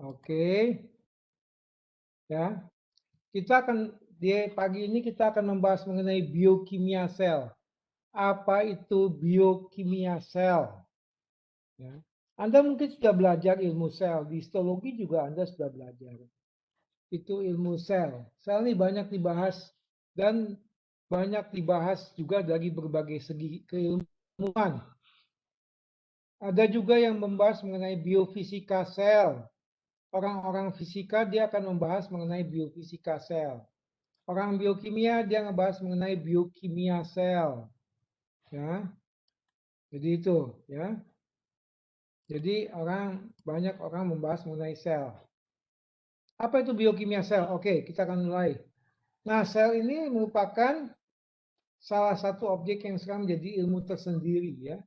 Oke, ya. Kita akan di pagi ini kita akan membahas mengenai biokimia sel. Apa itu biokimia sel? Ya. Anda mungkin sudah belajar ilmu sel, di histologi juga Anda sudah belajar. Itu ilmu sel. Sel ini banyak dibahas dan banyak dibahas juga dari berbagai segi keilmuan. Ada juga yang membahas mengenai biofisika sel. Orang-orang fisika dia akan membahas mengenai biofisika sel. Orang biokimia dia ngebahas mengenai biokimia sel. Ya, jadi itu ya. Jadi banyak orang membahas mengenai sel. Apa itu biokimia sel? Oke, kita akan mulai. Nah, sel ini merupakan salah satu objek yang sekarang menjadi ilmu tersendiri ya.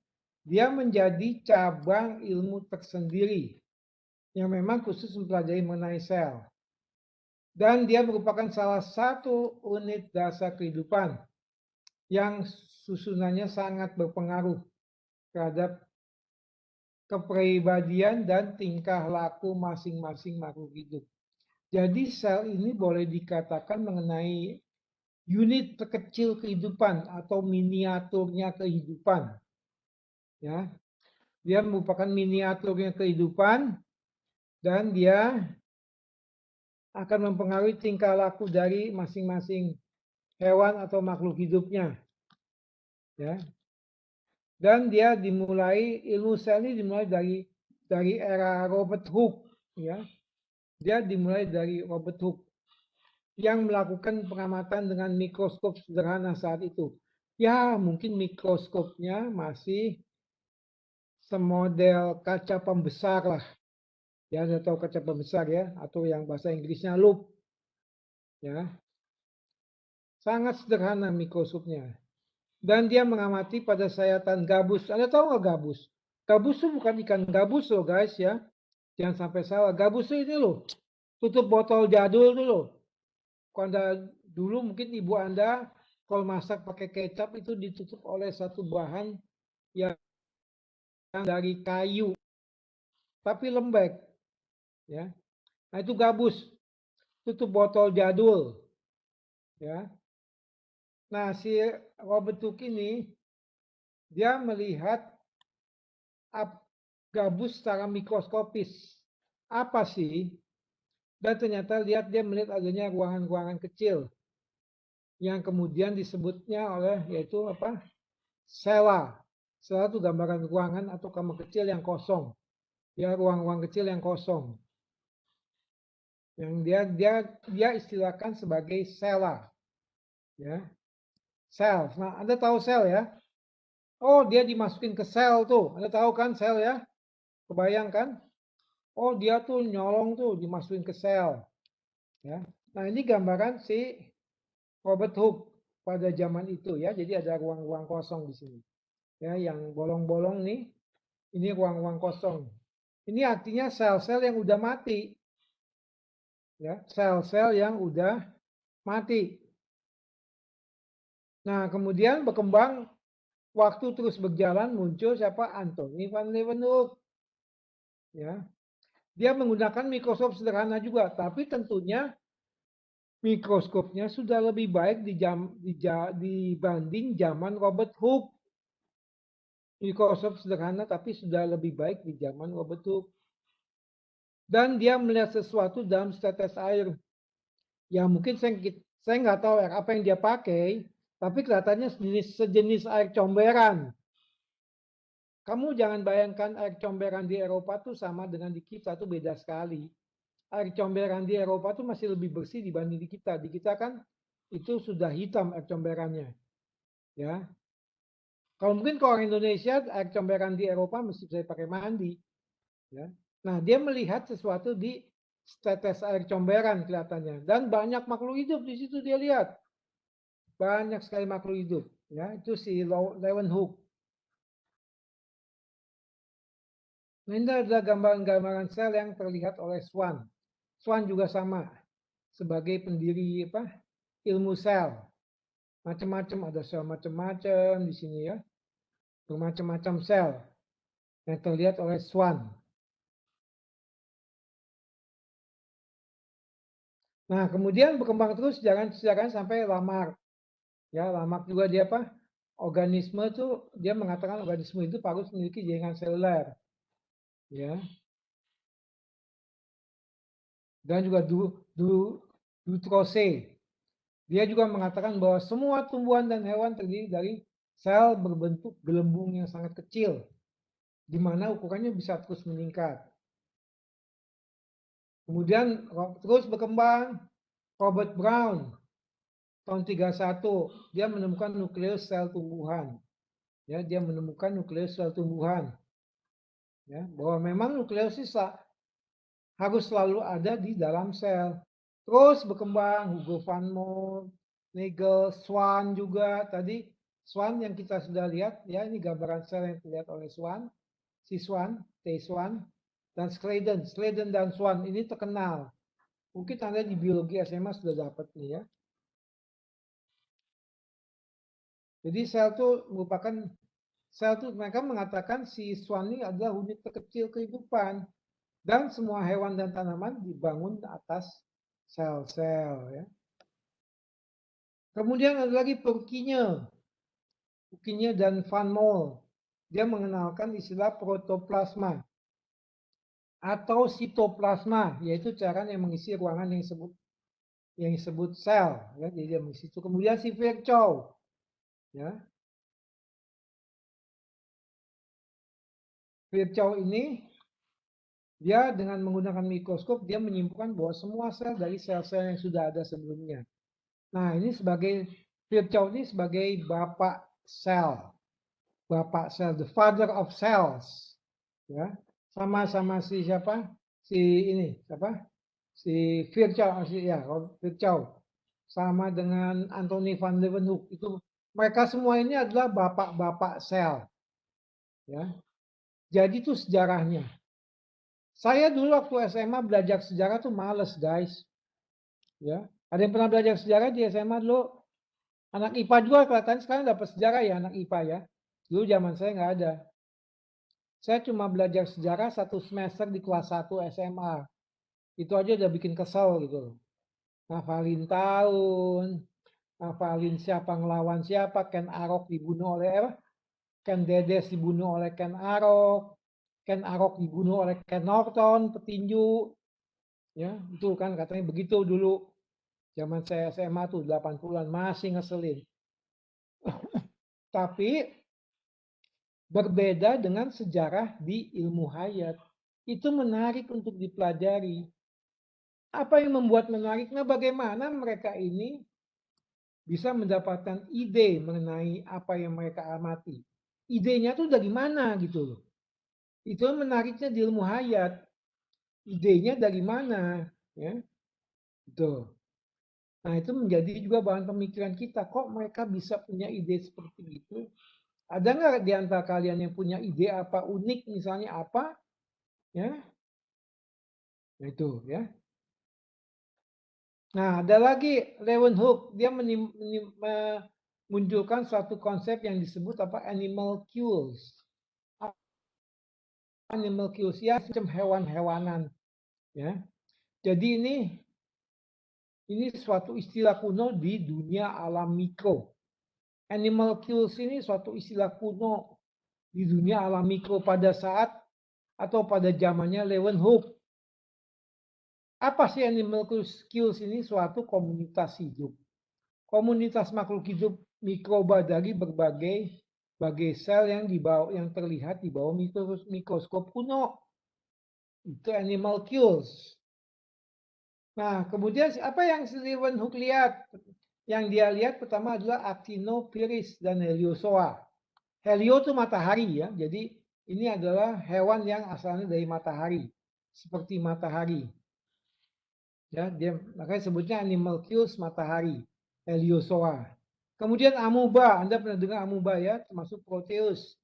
Dia menjadi cabang ilmu tersendiri yang memang khusus mempelajari mengenai sel. Dan dia merupakan salah satu unit dasar kehidupan yang susunannya sangat berpengaruh terhadap kepribadian dan tingkah laku masing-masing makhluk hidup. Jadi sel ini boleh dikatakan mengenai unit terkecil kehidupan atau miniaturnya kehidupan. Ya, dia merupakan miniaturnya kehidupan dan dia akan mempengaruhi tingkah laku dari masing-masing hewan atau makhluk hidupnya. Ya, dan dia dimulai ilmu sel ini dimulai dari era Robert Hooke. Ya, dia dimulai dari Robert Hooke yang melakukan pengamatan dengan mikroskop sederhana saat itu. Ya, mungkin mikroskopnya masih semodel kaca pembesar lah. Ya, Anda tahu kaca pembesar ya, atau yang bahasa Inggrisnya loupe. Ya, sangat sederhana mikroskopnya. Dan dia mengamati pada sayatan gabus. Anda tahu nggak gabus? Gabus itu bukan ikan gabus loh guys ya. Jangan sampai salah. Gabus itu ini loh. Tutup botol jadul itu loh. Kalau Anda dulu mungkin ibu Anda kalau masak pakai kecap itu ditutup oleh satu bahan yang dari kayu tapi lembek ya. Nah itu gabus, tutup botol jadul ya. Nah si Robert Hooke ini dia melihat gabus secara mikroskopis. Apa sih? Dan ternyata dia melihat adanya ruangan-ruangan kecil yang kemudian disebutnya oleh yaitu apa? Sela. Sela itu gambaran ruangan atau kamar kecil yang kosong. Ya, ruang-ruang kecil yang kosong. Yang dia istilahkan sebagai sela. Ya, sel. Nah, Anda tahu sel ya? Oh, dia dimasukin ke sel tuh. Anda tahu kan sel ya? Kebayangkan? Oh, dia tuh nyolong tuh dimasukin ke sel. Ya. Nah, ini gambaran si Robert Hooke pada zaman itu ya. Jadi ada ruang-ruang kosong di sini. Ya, yang bolong-bolong nih, ini ruang-ruang kosong. Ini artinya sel-sel yang udah mati. Ya, sel-sel yang udah mati. Nah, kemudian berkembang waktu terus berjalan muncul siapa? Anthony van Leeuwenhoek. Ya, dia menggunakan mikroskop sederhana juga, tapi tentunya mikroskopnya sudah lebih baik dibanding zaman Robert Hooke. Mikroskop sederhana tapi sudah lebih baik di zaman Robert Hooke. Dan dia melihat sesuatu dalam setetes air. Ya mungkin saya nggak tahu apa yang dia pakai, tapi kelihatannya sejenis air comberan. Kamu jangan bayangkan air comberan di Eropa tuh sama dengan di kita tuh beda sekali. Air comberan di Eropa tuh masih lebih bersih dibanding di kita. Di kita kan itu sudah hitam air comberannya. Ya, kalau mungkin kalau orang Indonesia air comberan di Eropa mesti bisa pakai mandi. Ya. Nah dia melihat sesuatu di tetes air comberan kelihatannya dan banyak makhluk hidup di situ dia lihat banyak sekali makhluk hidup. Ya itu si Leeuwenhoek. Nah, ini adalah gambaran-gambaran sel yang terlihat oleh Swan. Swan juga sama sebagai pendiri apa ilmu sel. Macam-macam ada sel macam-macam di sini ya. Bermacam-macam sel yang terlihat oleh Swan. Nah, kemudian berkembang terus jangan sampai Lamarck. Ya, Lamarck juga dia apa? Organisme tuh dia mengatakan organisme itu harus memiliki jaringan seluler. Ya. Dan juga Dutrose. Dia juga mengatakan bahwa semua tumbuhan dan hewan terdiri dari sel berbentuk gelembung yang sangat kecil, di mana ukurannya bisa terus meningkat. Kemudian terus berkembang Robert Brown tahun 31 dia menemukan nukleus sel tumbuhan. Ya, dia menemukan nukleus sel tumbuhan. Ya, bahwa memang nukleus harus selalu ada di dalam sel. Terus berkembang Hugo van Moor, Nagel, Swan juga tadi Swan yang kita sudah lihat ya ini gambaran sel yang terlihat oleh Swan, si Swan, T. Swan dan Sladen dan Swan ini terkenal. Mungkin Anda di biologi SMA sudah dapat nih ya. Jadi sel itu merupakan sel itu mereka mengatakan si Swan ini adalah unit terkecil kehidupan dan semua hewan dan tanaman dibangun atas sel-sel ya. Kemudian ada lagi Purkinje dan Van Moll. Dia mengenalkan istilah protoplasma atau sitoplasma, yaitu cairan yang mengisi ruangan yang disebut sel. Ya, jadi dia mengisi itu. Kemudian si Virchow, ya, Virchow ini dia dengan menggunakan mikroskop dia menyimpulkan bahwa semua sel dari sel-sel yang sudah ada sebelumnya. Nah ini sebagai Virchow ini sebagai bapak sel, the father of cells, ya, sama si siapa? Si ini siapa? Si Virchow, Virchow, sama dengan Anthony van Leeuwenhoek itu mereka semua ini adalah bapak-bapak sel, ya. Jadi itu sejarahnya. Saya dulu waktu SMA belajar sejarah tuh males guys, ya. Ada yang pernah belajar sejarah di SMA dulu? Anak IPA juga kelihatan sekarang dapat sejarah ya anak IPA ya. Dulu zaman saya nggak ada. Saya cuma belajar sejarah satu semester di kelas 1 SMA. Itu aja udah bikin kesel gitu loh. Ngafalin tahun, ngafalin siapa ngelawan siapa, Ken Arok dibunuh oleh apa? Ken Dedes dibunuh oleh Ken Arok, Ken Arok dibunuh oleh Ken Norton, petinju. Ya, itu kan katanya begitu dulu. Zaman saya SMA tuh 80-an masih ngeselin. Tapi berbeda dengan sejarah di ilmu hayat. Itu menarik untuk dipelajari. Apa yang membuat menariknya bagaimana mereka ini bisa mendapatkan ide mengenai apa yang mereka amati. Idenya tuh dari mana gitu loh. Itu menariknya di ilmu hayat. Idenya dari mana, ya? Gitu. Nah, itu menjadi juga bahan pemikiran kita. Kok mereka bisa punya ide seperti itu? Ada nggak di antara kalian yang punya ide apa unik misalnya apa? Ya, nah, itu ya. Nah, ada lagi Leeuwenhoek. Dia memunculkan suatu konsep yang disebut apa animal cues. Animal cues ya macam hewan-hewanan. Ya, jadi ini suatu istilah kuno di dunia alam mikro. Animal cues ini suatu istilah kuno di dunia alam mikro pada saat atau pada zamannya Leeuwenhoek. Apa sih animal cues ini? Suatu komunitas hidup. Komunitas makhluk hidup mikroba dari berbagai sel yang terlihat di bawah mikroskop kuno. Itu animal cues. Nah, kemudian apa yang Leeuwenhoek lihat? Yang dia lihat pertama adalah Actinopteris dan Heliozoa. Helio itu matahari ya. Jadi ini adalah hewan yang asalnya dari matahari, seperti matahari. Ya, dia makanya sebutnya animal cues matahari, Heliozoa. Kemudian amuba, Anda pernah dengar amuba ya, termasuk Proteus.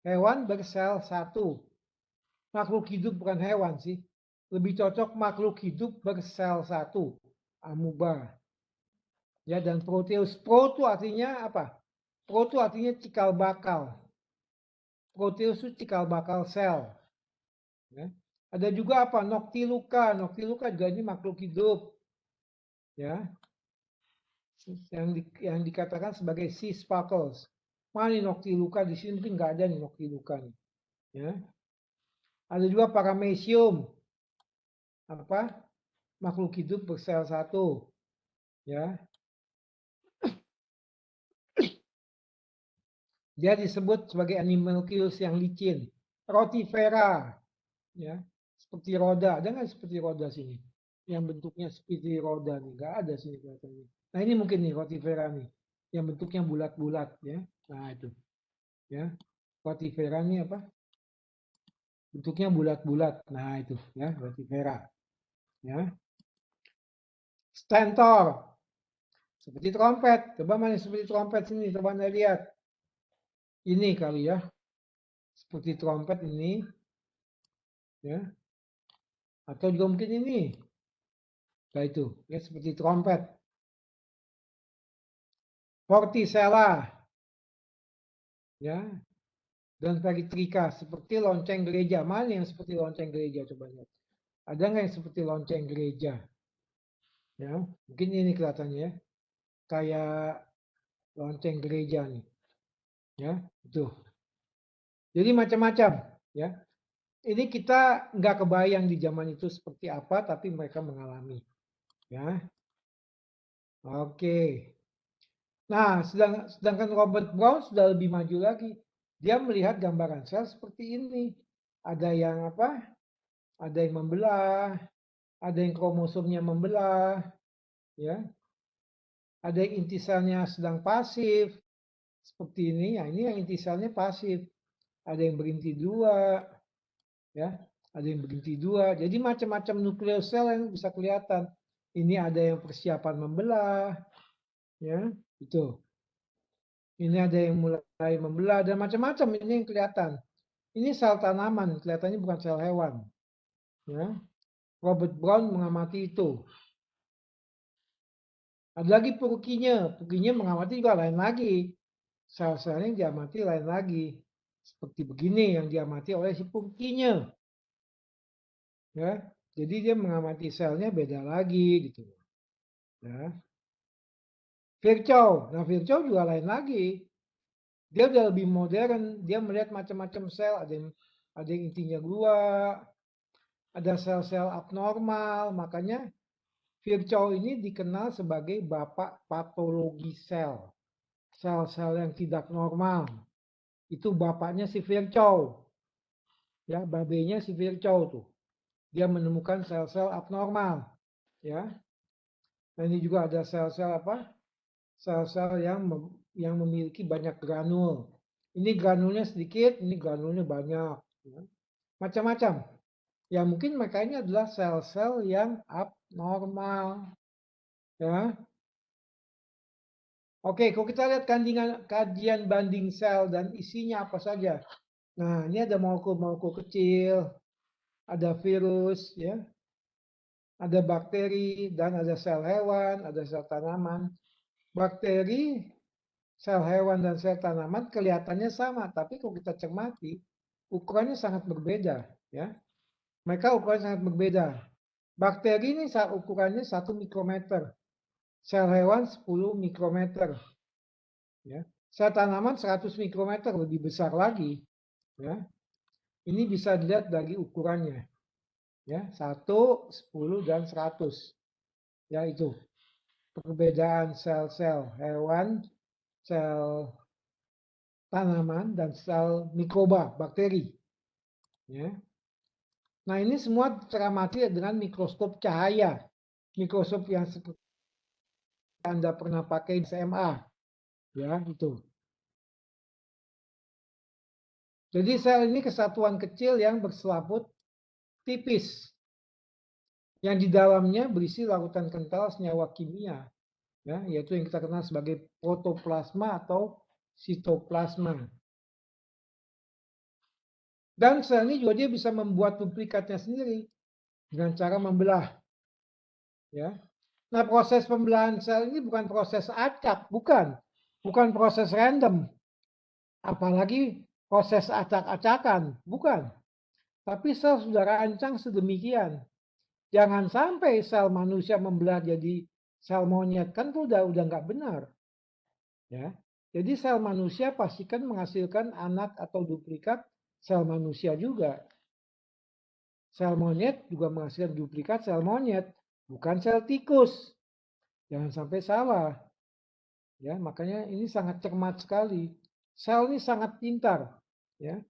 Hewan bersel satu. Makhluk hidup bukan hewan sih. Lebih cocok makhluk hidup bersel satu. Amuba. Ya, dan Proteus. Pro itu artinya apa? Pro itu artinya cikal bakal. Proteus itu cikal bakal sel. Ya. Ada juga apa? Noctiluca. Noctiluca juga ini makhluk hidup. ya, yang dikatakan sebagai sea sparkles. Mana nih noctiluca di sini mungkin nggak ada nih noctiluca nih, ya. Ada juga paramecium, apa makhluk hidup bersel satu, ya. Dia disebut sebagai animalcules yang licin. Rotifera, ya, seperti roda. Ada nggak seperti roda sini? Yang bentuknya seperti roda nih, nggak ada sini kelihatannya. Nah ini mungkin nih rotifera nih, yang bentuknya bulat-bulat, ya. Nah itu, ya. Rotifera ini apa? Bentuknya bulat-bulat. Nah itu, ya, rotifera, ya. Stentor, seperti trompet. Coba mana seperti trompet sini, coba Anda lihat. Ini kali ya, seperti trompet ini, ya. Atau juga mungkin ini. Nah itu, ya seperti trompet. Vorticella, ya. Dan peritrika, seperti lonceng gereja. Mana yang seperti lonceng gereja? Coba lihat. Ada nggak yang seperti lonceng gereja? Ya, mungkin ini kelihatannya ya. Kayak lonceng gereja nih. Ya, itu. Jadi macam-macam, ya. Ini kita nggak kebayang di zaman itu seperti apa, tapi mereka mengalami. Ya, oke. Nah, sedangkan Robert Brown sudah lebih maju lagi. Dia melihat gambaran sel seperti ini. Ada yang apa? Ada yang membelah, ada yang kromosomnya membelah, ya. Ada yang inti selnya sedang pasif, seperti ini. Ya, ini yang inti selnya pasif. Ada yang berinti dua, ya. Ada yang berinti dua. Jadi macam-macam nukleus sel yang bisa kelihatan. Ini ada yang persiapan membelah, ya, itu. Ini ada yang mulai membelah dan macam-macam ini yang kelihatan. Ini sel tanaman, kelihatannya bukan sel hewan. Ya. Robert Brown mengamati itu. Ada lagi Purkinje. Purkinje mengamati juga lain lagi. Sel-sel yang diamati lain lagi. Seperti begini yang diamati oleh si Purkinje. Ya. Jadi dia mengamati selnya beda lagi gitu. Ya. Virchow. Nah, Virchow juga lain lagi. Dia udah lebih modern, dia melihat macam-macam sel, ada yang intinya dua, ada sel-sel abnormal, makanya Virchow ini dikenal sebagai bapak patologi sel. Sel-sel yang tidak normal. Itu bapaknya si Virchow. Ya, babenya si Virchow tuh. Dia menemukan sel-sel abnormal, ya. Nah, ini juga ada sel-sel apa? Sel-sel yang memiliki banyak granul. Ini granulnya sedikit, ini granulnya banyak. Ya. Macam-macam. Ya mungkin mereka ini adalah sel-sel yang abnormal. Ya. Oke, kalau kita lihat kajian banding sel dan isinya apa saja. Nah, ini ada molekul-molekul kecil, ada virus, ya, ada bakteri, dan ada sel hewan, ada sel tanaman. Bakteri, sel hewan, dan sel tanaman kelihatannya sama, tapi kalau kita cermati, ukurannya sangat berbeda. Ya. Mereka ukurannya sangat berbeda. Bakteri ini ukurannya 1 mikrometer. Sel hewan 10 mikrometer. Ya. Sel tanaman 100 mikrometer, lebih besar lagi. Ya. Ini bisa dilihat dari ukurannya. Ya, 1, 10, dan 100. Ya, itu. Perbedaan sel-sel hewan, sel tanaman, dan sel mikroba, bakteri. Ya. Nah, ini semua teramati dengan mikroskop cahaya. Mikroskop yang seperti Anda pernah pakai di SMA. Ya, itu. Jadi sel ini kesatuan kecil yang berselaput tipis. Yang di dalamnya berisi larutan kental senyawa kimia. Ya, yaitu yang kita kenal sebagai protoplasma atau sitoplasma. Dan sel ini juga dia bisa membuat duplikatnya sendiri dengan cara membelah. Ya. Nah, proses pembelahan sel ini bukan proses acak, bukan proses random. Apalagi proses acak-acakan, bukan. Tapi sel sudah rancang sedemikian. Jangan sampai sel manusia membelah jadi sel monyet, kan itu udah nggak benar. Ya. Jadi sel manusia pastikan menghasilkan anak atau duplikat sel manusia juga. Sel monyet juga menghasilkan duplikat sel monyet, bukan sel tikus. Jangan sampai salah. Ya, makanya ini sangat cermat sekali. Sel ini sangat pintar, ya.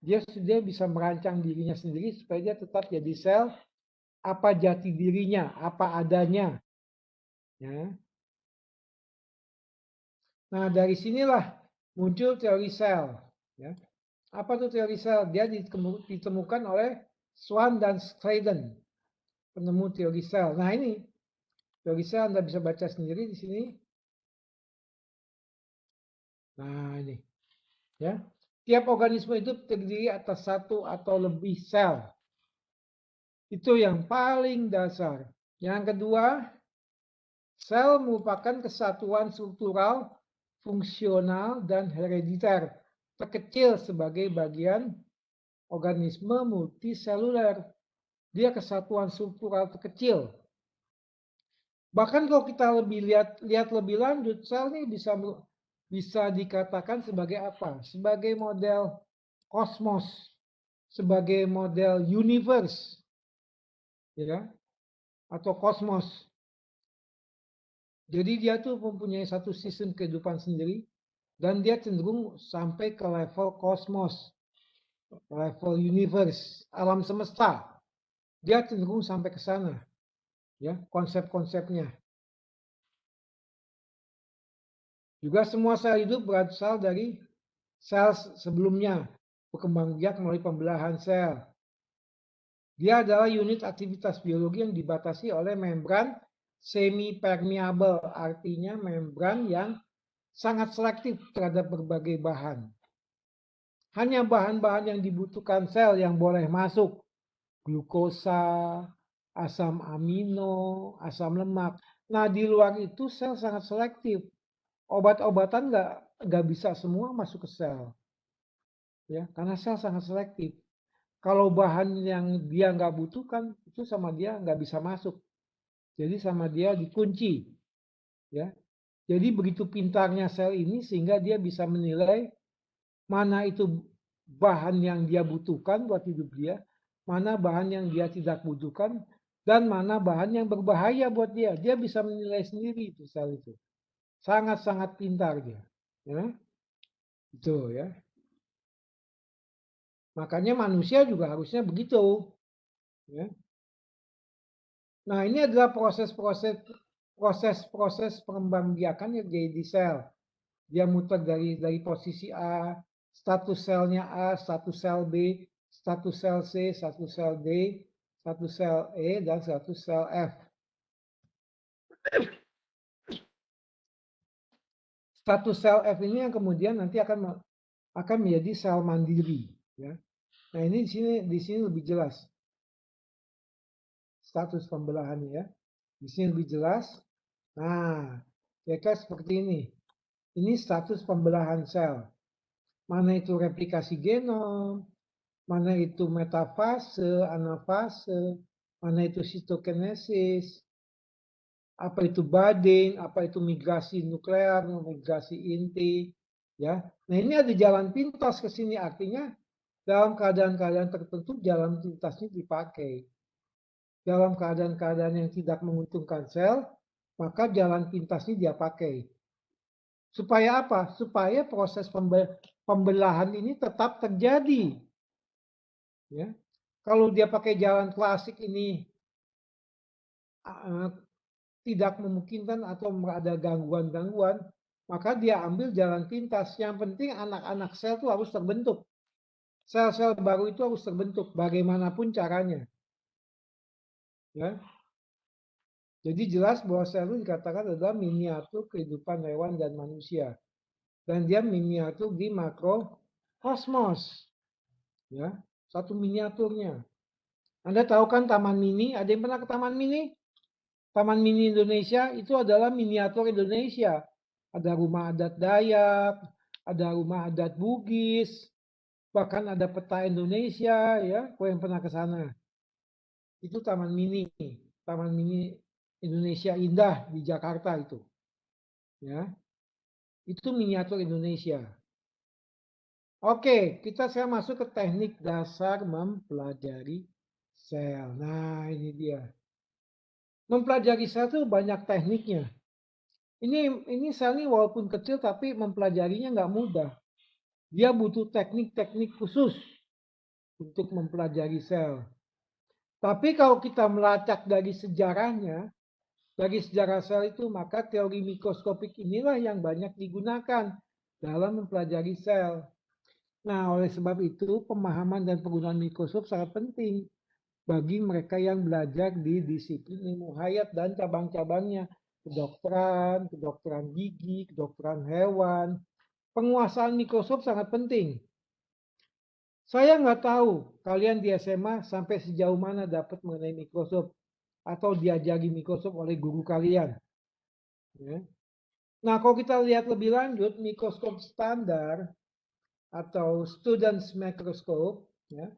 Dia bisa merancang dirinya sendiri supaya dia tetap jadi sel apa jati dirinya, apa adanya, ya. Nah, dari sinilah muncul teori sel, ya. Apa tuh teori sel? Dia ditemukan oleh Swan dan Schleiden, penemu teori sel. Nah, ini teori sel Anda bisa baca sendiri di sini. Nah, ini, ya. Tiap organisme itu terdiri atas satu atau lebih sel. Itu yang paling dasar. Yang kedua, sel merupakan kesatuan struktural, fungsional, dan herediter terkecil sebagai bagian organisme multiseluler. Dia kesatuan struktural terkecil. Bahkan kalau kita lihat lebih lanjut, sel ini bisa dikatakan sebagai apa? Sebagai model kosmos, sebagai model universe, ya, atau kosmos. Jadi dia tuh mempunyai satu sistem kehidupan sendiri dan dia cenderung sampai ke level kosmos, level universe, alam semesta. Dia cenderung sampai ke sana, ya, konsep-konsepnya. Juga semua sel hidup berasal dari sel sebelumnya, berkembang biak melalui pembelahan sel. Dia adalah unit aktivitas biologi yang dibatasi oleh membran semi-permeable, artinya membran yang sangat selektif terhadap berbagai bahan. Hanya bahan-bahan yang dibutuhkan sel yang boleh masuk, glukosa, asam amino, asam lemak. Nah, di luar itu sel sangat selektif. Obat-obatan nggak bisa semua masuk ke sel, ya, karena sel sangat selektif. Kalau bahan yang dia nggak butuhkan itu sama dia nggak bisa masuk, jadi sama dia dikunci, ya. Jadi begitu pintarnya sel ini sehingga dia bisa menilai mana itu bahan yang dia butuhkan buat hidup dia, mana bahan yang dia tidak butuhkan, dan mana bahan yang berbahaya buat dia. Dia bisa menilai sendiri itu sel itu. Sangat-sangat pintar dia. Ya, itu ya. Makanya manusia juga harusnya begitu. Ya. Nah, ini adalah proses pengembangbiakan yang jadi di sel. Dia muter dari posisi A, status selnya A, status sel B, status sel C, status sel D, status sel E, dan status sel F. Status sel F ini yang kemudian nanti akan menjadi sel mandiri. Ya. Nah, ini di sini lebih jelas status pembelahannya, ya. Di sini lebih jelas. Nah, kira-kira seperti ini. Ini status pembelahan sel. Mana itu replikasi genom, mana itu metafase, anafase, mana itu sitokinesis, apa itu budding, apa itu migrasi nuklear, migrasi inti, ya. Nah, ini ada jalan pintas ke sini, artinya dalam keadaan-keadaan tertentu jalan pintasnya dipakai. Dalam keadaan-keadaan yang tidak menguntungkan sel, maka jalan pintasnya dia pakai. Supaya apa? Supaya proses pembelahan ini tetap terjadi. Ya. Kalau dia pakai jalan klasik ini tidak memungkinkan atau ada gangguan-gangguan, maka dia ambil jalan pintas. Yang penting anak-anak sel itu harus terbentuk. Sel-sel baru itu harus terbentuk bagaimanapun caranya. Ya. Jadi jelas bahwa sel itu dikatakan adalah miniatur kehidupan hewan dan manusia. Dan dia miniatur di makrokosmos. Ya, satu miniaturnya. Anda tahu kan Taman Mini? Ada yang pernah ke Taman Mini? Taman Mini Indonesia itu adalah miniatur Indonesia. Ada rumah adat Dayak, ada rumah adat Bugis, bahkan ada peta Indonesia, ya. Kau yang pernah ke sana? Itu Taman Mini Indonesia Indah di Jakarta itu. Ya, itu miniatur Indonesia. Oke, kita sekarang masuk ke teknik dasar mempelajari sel. Nah, ini dia. Mempelajari sel itu banyak tekniknya. Ini sel ini walaupun kecil tapi mempelajarinya nggak mudah. Dia butuh teknik-teknik khusus untuk mempelajari sel. Tapi kalau kita melacak dari sejarahnya, dari sejarah sel itu, maka teori mikroskopik inilah yang banyak digunakan dalam mempelajari sel. Nah, oleh sebab itu, pemahaman dan penggunaan mikroskop sangat penting bagi mereka yang belajar di disiplin ilmu hayat dan cabang-cabangnya, kedokteran gigi, kedokteran hewan. Penguasaan mikroskop sangat penting. Saya nggak tahu kalian di SMA sampai sejauh mana dapat mengenai mikroskop atau diajari mikroskop oleh guru kalian. Ya. Nah, kalau kita lihat lebih lanjut, mikroskop standar atau student's microscope, ya,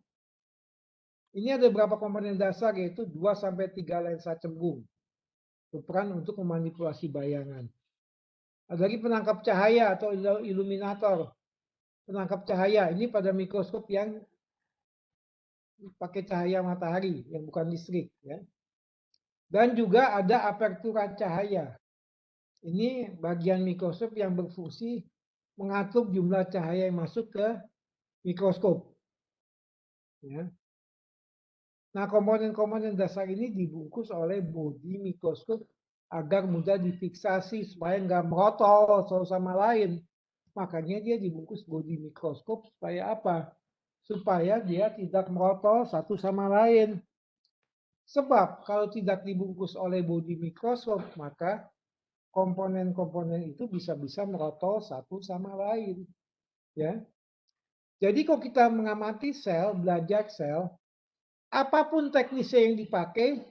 ini ada beberapa komponen dasar yaitu 2 sampai 3 lensa cembung berperan untuk memanipulasi bayangan. Ada lagi penangkap cahaya atau iluminator. Penangkap cahaya ini pada mikroskop yang pakai cahaya matahari yang bukan listrik, ya. Dan juga ada apertura cahaya. Ini bagian mikroskop yang berfungsi mengatur jumlah cahaya yang masuk ke mikroskop. Ya. Nah, komponen-komponen dasar ini dibungkus oleh bodi mikroskop agar mudah difiksasi supaya nggak merotol satu sama lain. Makanya dia dibungkus bodi mikroskop supaya apa? Supaya dia tidak merotol satu sama lain. Sebab kalau tidak dibungkus oleh bodi mikroskop, maka komponen-komponen itu bisa-bisa merotol satu sama lain. Ya. Jadi kalau kita mengamati sel, belajar sel, apapun teknisnya yang dipakai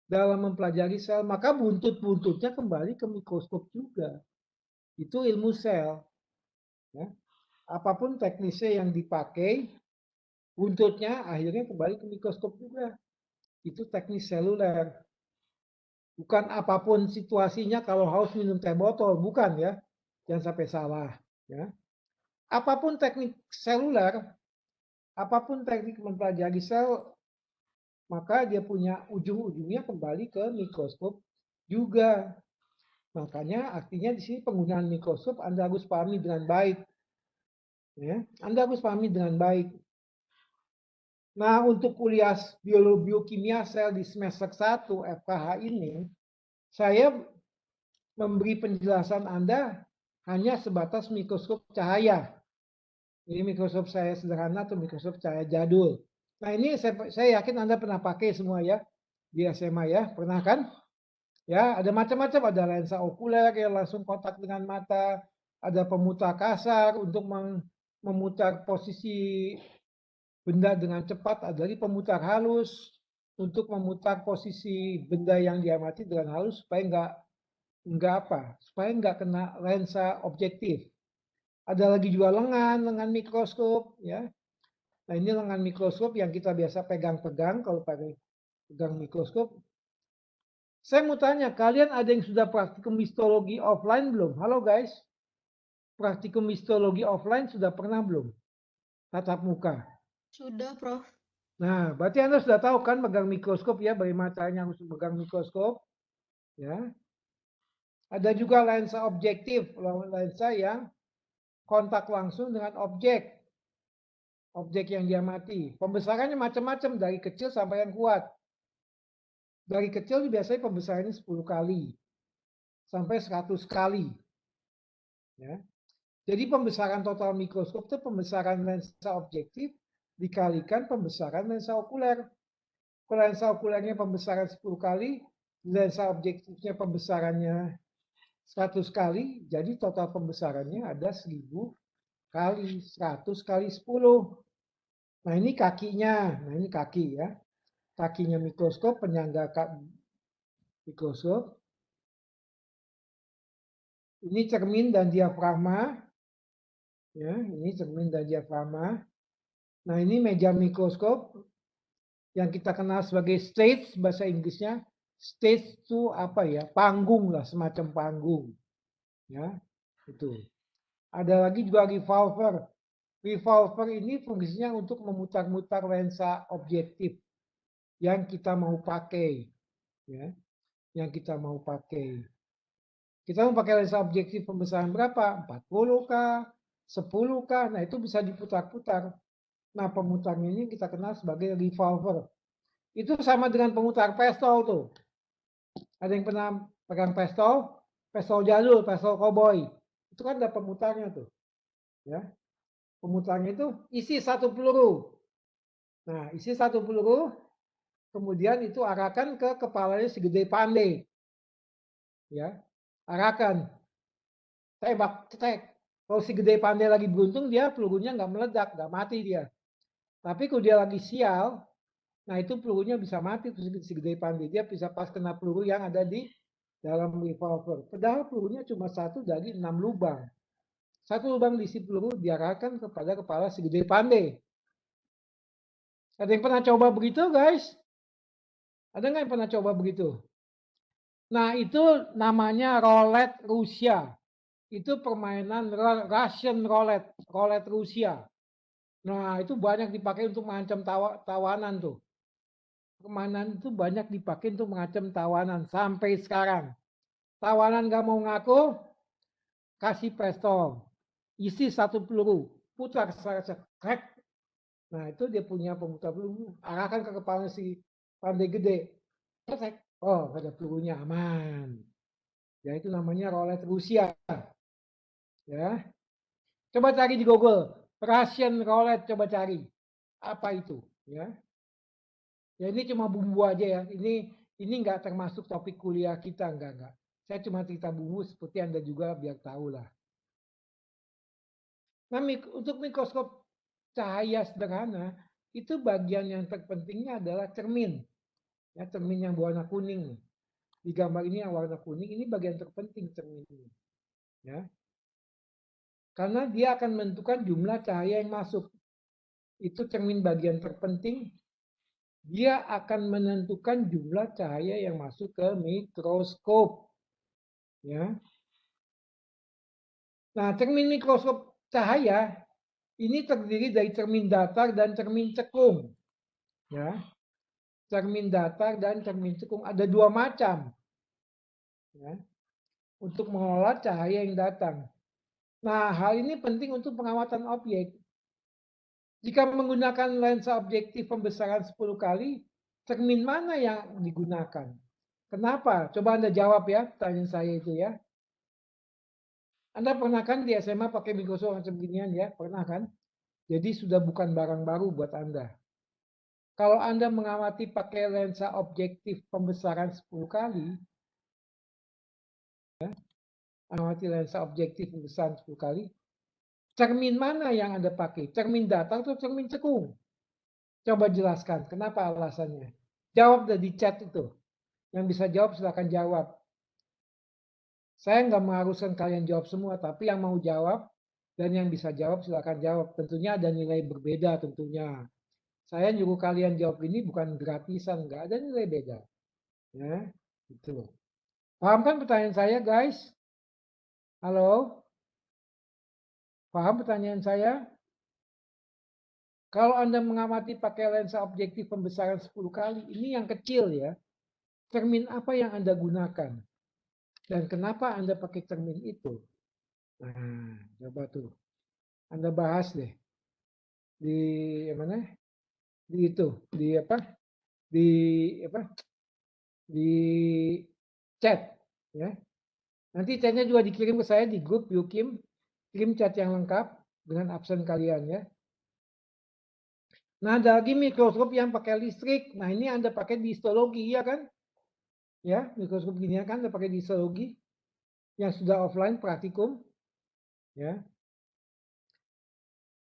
dalam mempelajari sel, maka buntut-buntutnya kembali ke mikroskop juga. Itu ilmu sel. Ya. Apapun teknisnya yang dipakai, buntutnya akhirnya kembali ke mikroskop juga. Itu teknis seluler. Bukan apapun situasinya kalau haus minum teh botol, bukan ya. Jangan sampai salah. Ya. Apapun teknik seluler, apapun teknik mempelajari sel, maka dia punya ujung-ujungnya kembali ke mikroskop juga. Makanya artinya di sini penggunaan mikroskop Anda harus pahami dengan baik. Ya. Anda harus pahami dengan baik. Nah, untuk kuliah biologi biokimia sel di semester 1 FKH ini, saya memberi penjelasan Anda hanya sebatas mikroskop cahaya. Ini mikroskop saya sederhana atau mikroskop cahaya jadul. Nah, ini saya yakin Anda pernah pakai semua ya di SMA ya, pernah kan? Ya, ada macam-macam, ada lensa okuler yang langsung kontak dengan mata, ada pemutar kasar untuk memutar posisi benda dengan cepat, ada lagi pemutar halus untuk memutar posisi benda yang diamati dengan halus supaya nggak kena lensa objektif. Ada lagi juga lengan mikroskop, ya. Nah, ini lengan mikroskop yang kita biasa pegang-pegang kalau pakai pegang mikroskop. Saya mau tanya, kalian ada yang sudah praktikum histologi offline belum? Halo guys, praktikum histologi offline sudah pernah belum? Tatap muka. Sudah, Prof. Nah, berarti Anda sudah tahu kan pegang mikroskop ya, bagaimana caranya harus pegang mikroskop. Ya. Ada juga lensa objektif, lensa yang kontak langsung dengan objek yang diamati. Pembesarannya macam-macam dari kecil sampai yang kuat. Dari kecil biasanya pembesarannya 10 kali sampai 100 kali. Ya. Jadi pembesaran total mikroskop itu pembesaran lensa objektif dikalikan pembesaran lensa okuler. Kalau lensa okulernya pembesaran 10 kali, lensa objektifnya pembesarannya 100 kali, jadi total pembesarannya ada 1000 kali, 100 kali 10. Nah, ini kakinya. Nah, ini kaki ya. Kakinya mikroskop, penyangga mikroskop. Ini cermin dan diafragma. Ya, ini cermin dan diafragma. Nah, ini meja mikroskop yang kita kenal sebagai stage bahasa Inggrisnya. Stage itu apa ya? Panggung lah, semacam panggung. Ya, itu. Ada lagi juga revolver. Revolver ini fungsinya untuk memutar-mutar lensa objektif yang kita mau pakai, ya, yang kita mau pakai. Kita mau pakai lensa objektif pembesaran berapa? 40K, 10K, nah itu bisa diputar-putar. Nah pemutarnya ini kita kenal sebagai revolver. Itu sama dengan pemutar pistol tuh. Ada yang pernah pegang pistol? Pistol jadul, pistol cowboy. Itu kan ada pemutarnya tuh. Ya. Pemutarnya itu isi satu peluru. Nah, isi satu peluru, kemudian itu arahkan ke kepalanya si gede pandai. Ya, arahkan. Tembak, cetek. Kalau si gede pandai lagi beruntung, dia pelurunya nggak meledak, nggak mati dia. Tapi kalau dia lagi sial, nah itu pelurunya bisa mati si gede pandai. Dia bisa pas kena peluru yang ada di dalam revolver. Padahal pelurunya cuma satu dari 6 lubang. Satu lubang diisi peluru diarahkan kepada kepala si gede pandai. Ada yang pernah coba begitu, guys? Ada nggak yang pernah coba begitu? Nah, itu namanya roulette Rusia. Itu permainan Russian roulette, roulette Rusia. Nah, itu banyak dipakai untuk mengancam tawanan tuh. Permainan itu banyak dipakai untuk mengancam tawanan sampai sekarang. Tawanan nggak mau ngaku, kasih pistol, isi satu peluru, putar krek. Nah, itu dia punya pemutar peluru, arahkan ke kepala si pandai gede. Krek. Oh, ada pelurunya aman. Ya, itu namanya roulette Rusia. Ya. Coba cari di Google. Russian roulette, coba cari. Apa itu? Ya. Ya ini cuma bumbu aja ya. Ini nggak termasuk topik kuliah kita, enggak. Saya cuma cerita bumbu seperti Anda juga biar tahu lah. Nah, untuk mikroskop cahaya sederhana, itu bagian yang terpentingnya adalah cermin. Ya, cermin yang berwarna kuning. Di gambar ini yang warna kuning, ini bagian terpenting cermin ini. Ya. Karena dia akan menentukan jumlah cahaya yang masuk. Itu cermin bagian terpenting. Dia akan menentukan jumlah cahaya yang masuk ke mikroskop. Ya. Nah, cermin mikroskop cahaya ini terdiri dari cermin datar dan cermin cekung. Ya. Cermin datar dan cermin cekung ada dua macam. Ya. Untuk mengolah cahaya yang datang. Nah, hal ini penting untuk pengamatan objek. Jika menggunakan lensa objektif pembesaran 10 kali, cermin mana yang digunakan? Kenapa? Coba Anda jawab ya, pertanyaan saya itu ya. Anda pernah kan di SMA pakai mikroskop macam beginian ya? Pernah kan? Jadi sudah bukan barang baru buat Anda. Kalau Anda mengamati pakai lensa objektif pembesaran 10 kali, ya, mengamati lensa objektif pembesaran 10 kali, cermin mana yang Anda pakai? Cermin datar atau cermin cekung? Coba jelaskan, kenapa alasannya? Jawab di chat itu. Yang bisa jawab silahkan jawab. Saya nggak mengharuskan kalian jawab semua, tapi yang mau jawab dan yang bisa jawab silahkan jawab. Tentunya ada nilai berbeda tentunya. Saya nyuruh kalian jawab ini bukan gratisan, nggak ada nilai beda. Ya, itu. Paham kan pertanyaan saya, guys? Halo? Paham pertanyaan saya? Kalau Anda mengamati pakai lensa objektif pembesaran 10 kali, ini yang kecil ya. Cermin apa yang Anda gunakan? Dan kenapa Anda pakai cermin itu? Nah, coba tuh. Anda bahas deh. Di mana? Di itu, di apa? Di apa? Di chat ya. Nanti chatnya juga dikirim ke saya di grup Yukim. Kirim chat yang lengkap dengan absen kalian ya. Nah, ada lagi mikroskop yang pakai listrik. Nah, ini Anda pakai di histologi ya kan? Ya, mikroskop gini kan Anda pakai di histologi yang sudah offline praktikum ya.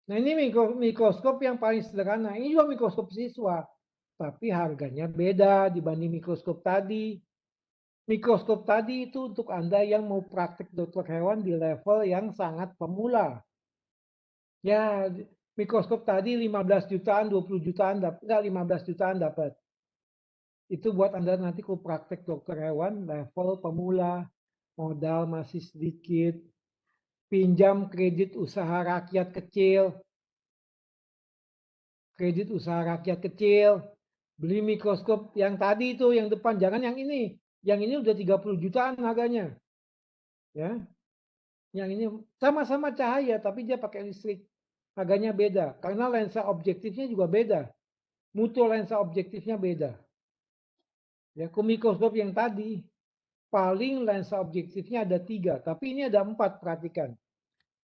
Nah, ini mikroskop yang paling sederhana. Ini juga mikroskop siswa, tapi harganya beda dibanding mikroskop tadi. Mikroskop tadi itu untuk Anda yang mau praktik dokter hewan di level yang sangat pemula. Ya, mikroskop tadi 15 jutaan, 20 jutaan dapat, enggak 15 jutaan dapat. Itu buat Anda nanti kalau praktek dokter hewan level pemula, modal masih sedikit, pinjam kredit usaha rakyat kecil, beli mikroskop yang tadi itu, yang depan, jangan yang ini. Yang ini udah 30 jutaan harganya. Ya. Yang ini sama-sama cahaya tapi dia pakai listrik. Harganya beda karena lensa objektifnya juga beda. Mutu lensa objektifnya beda. Ya, ke mikroskop yang tadi paling lensa objektifnya ada 3, tapi ini ada 4, perhatikan.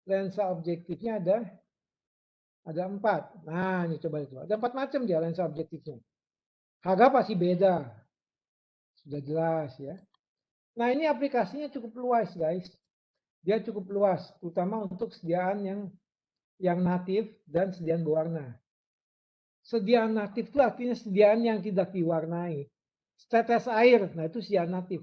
Lensa objektifnya ada 4. Nah, ini coba itu. Ada 4 macam dia lensa objektifnya. Harga pasti beda. Sudah jelas ya. Nah, ini aplikasinya cukup luas, guys. Dia cukup luas, terutama untuk sediaan yang natif dan sediaan berwarna. Sediaan natif itu artinya sediaan yang tidak diwarnai. Tetes air, nah itu sediaan natif.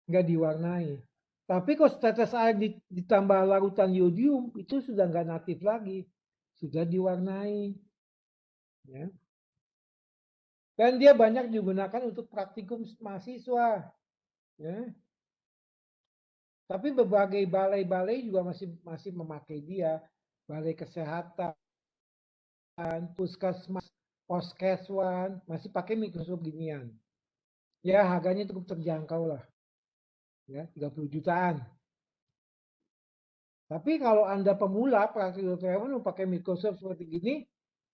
Nggak diwarnai. Tapi kalau tetes air ditambah larutan yodium, itu sudah nggak natif lagi. Sudah diwarnai. Ya. Dan dia banyak digunakan untuk praktikum mahasiswa. Ya. Tapi berbagai balai-balai juga masih memakai dia. Balai kesehatan, puskesmas, poskeswan, masih pakai mikroskop ginian. Ya harganya cukup terjangkau lah. Ya, 30 jutaan. Tapi kalau Anda pemula praktik dokter hewan mau pakai mikroskop seperti gini,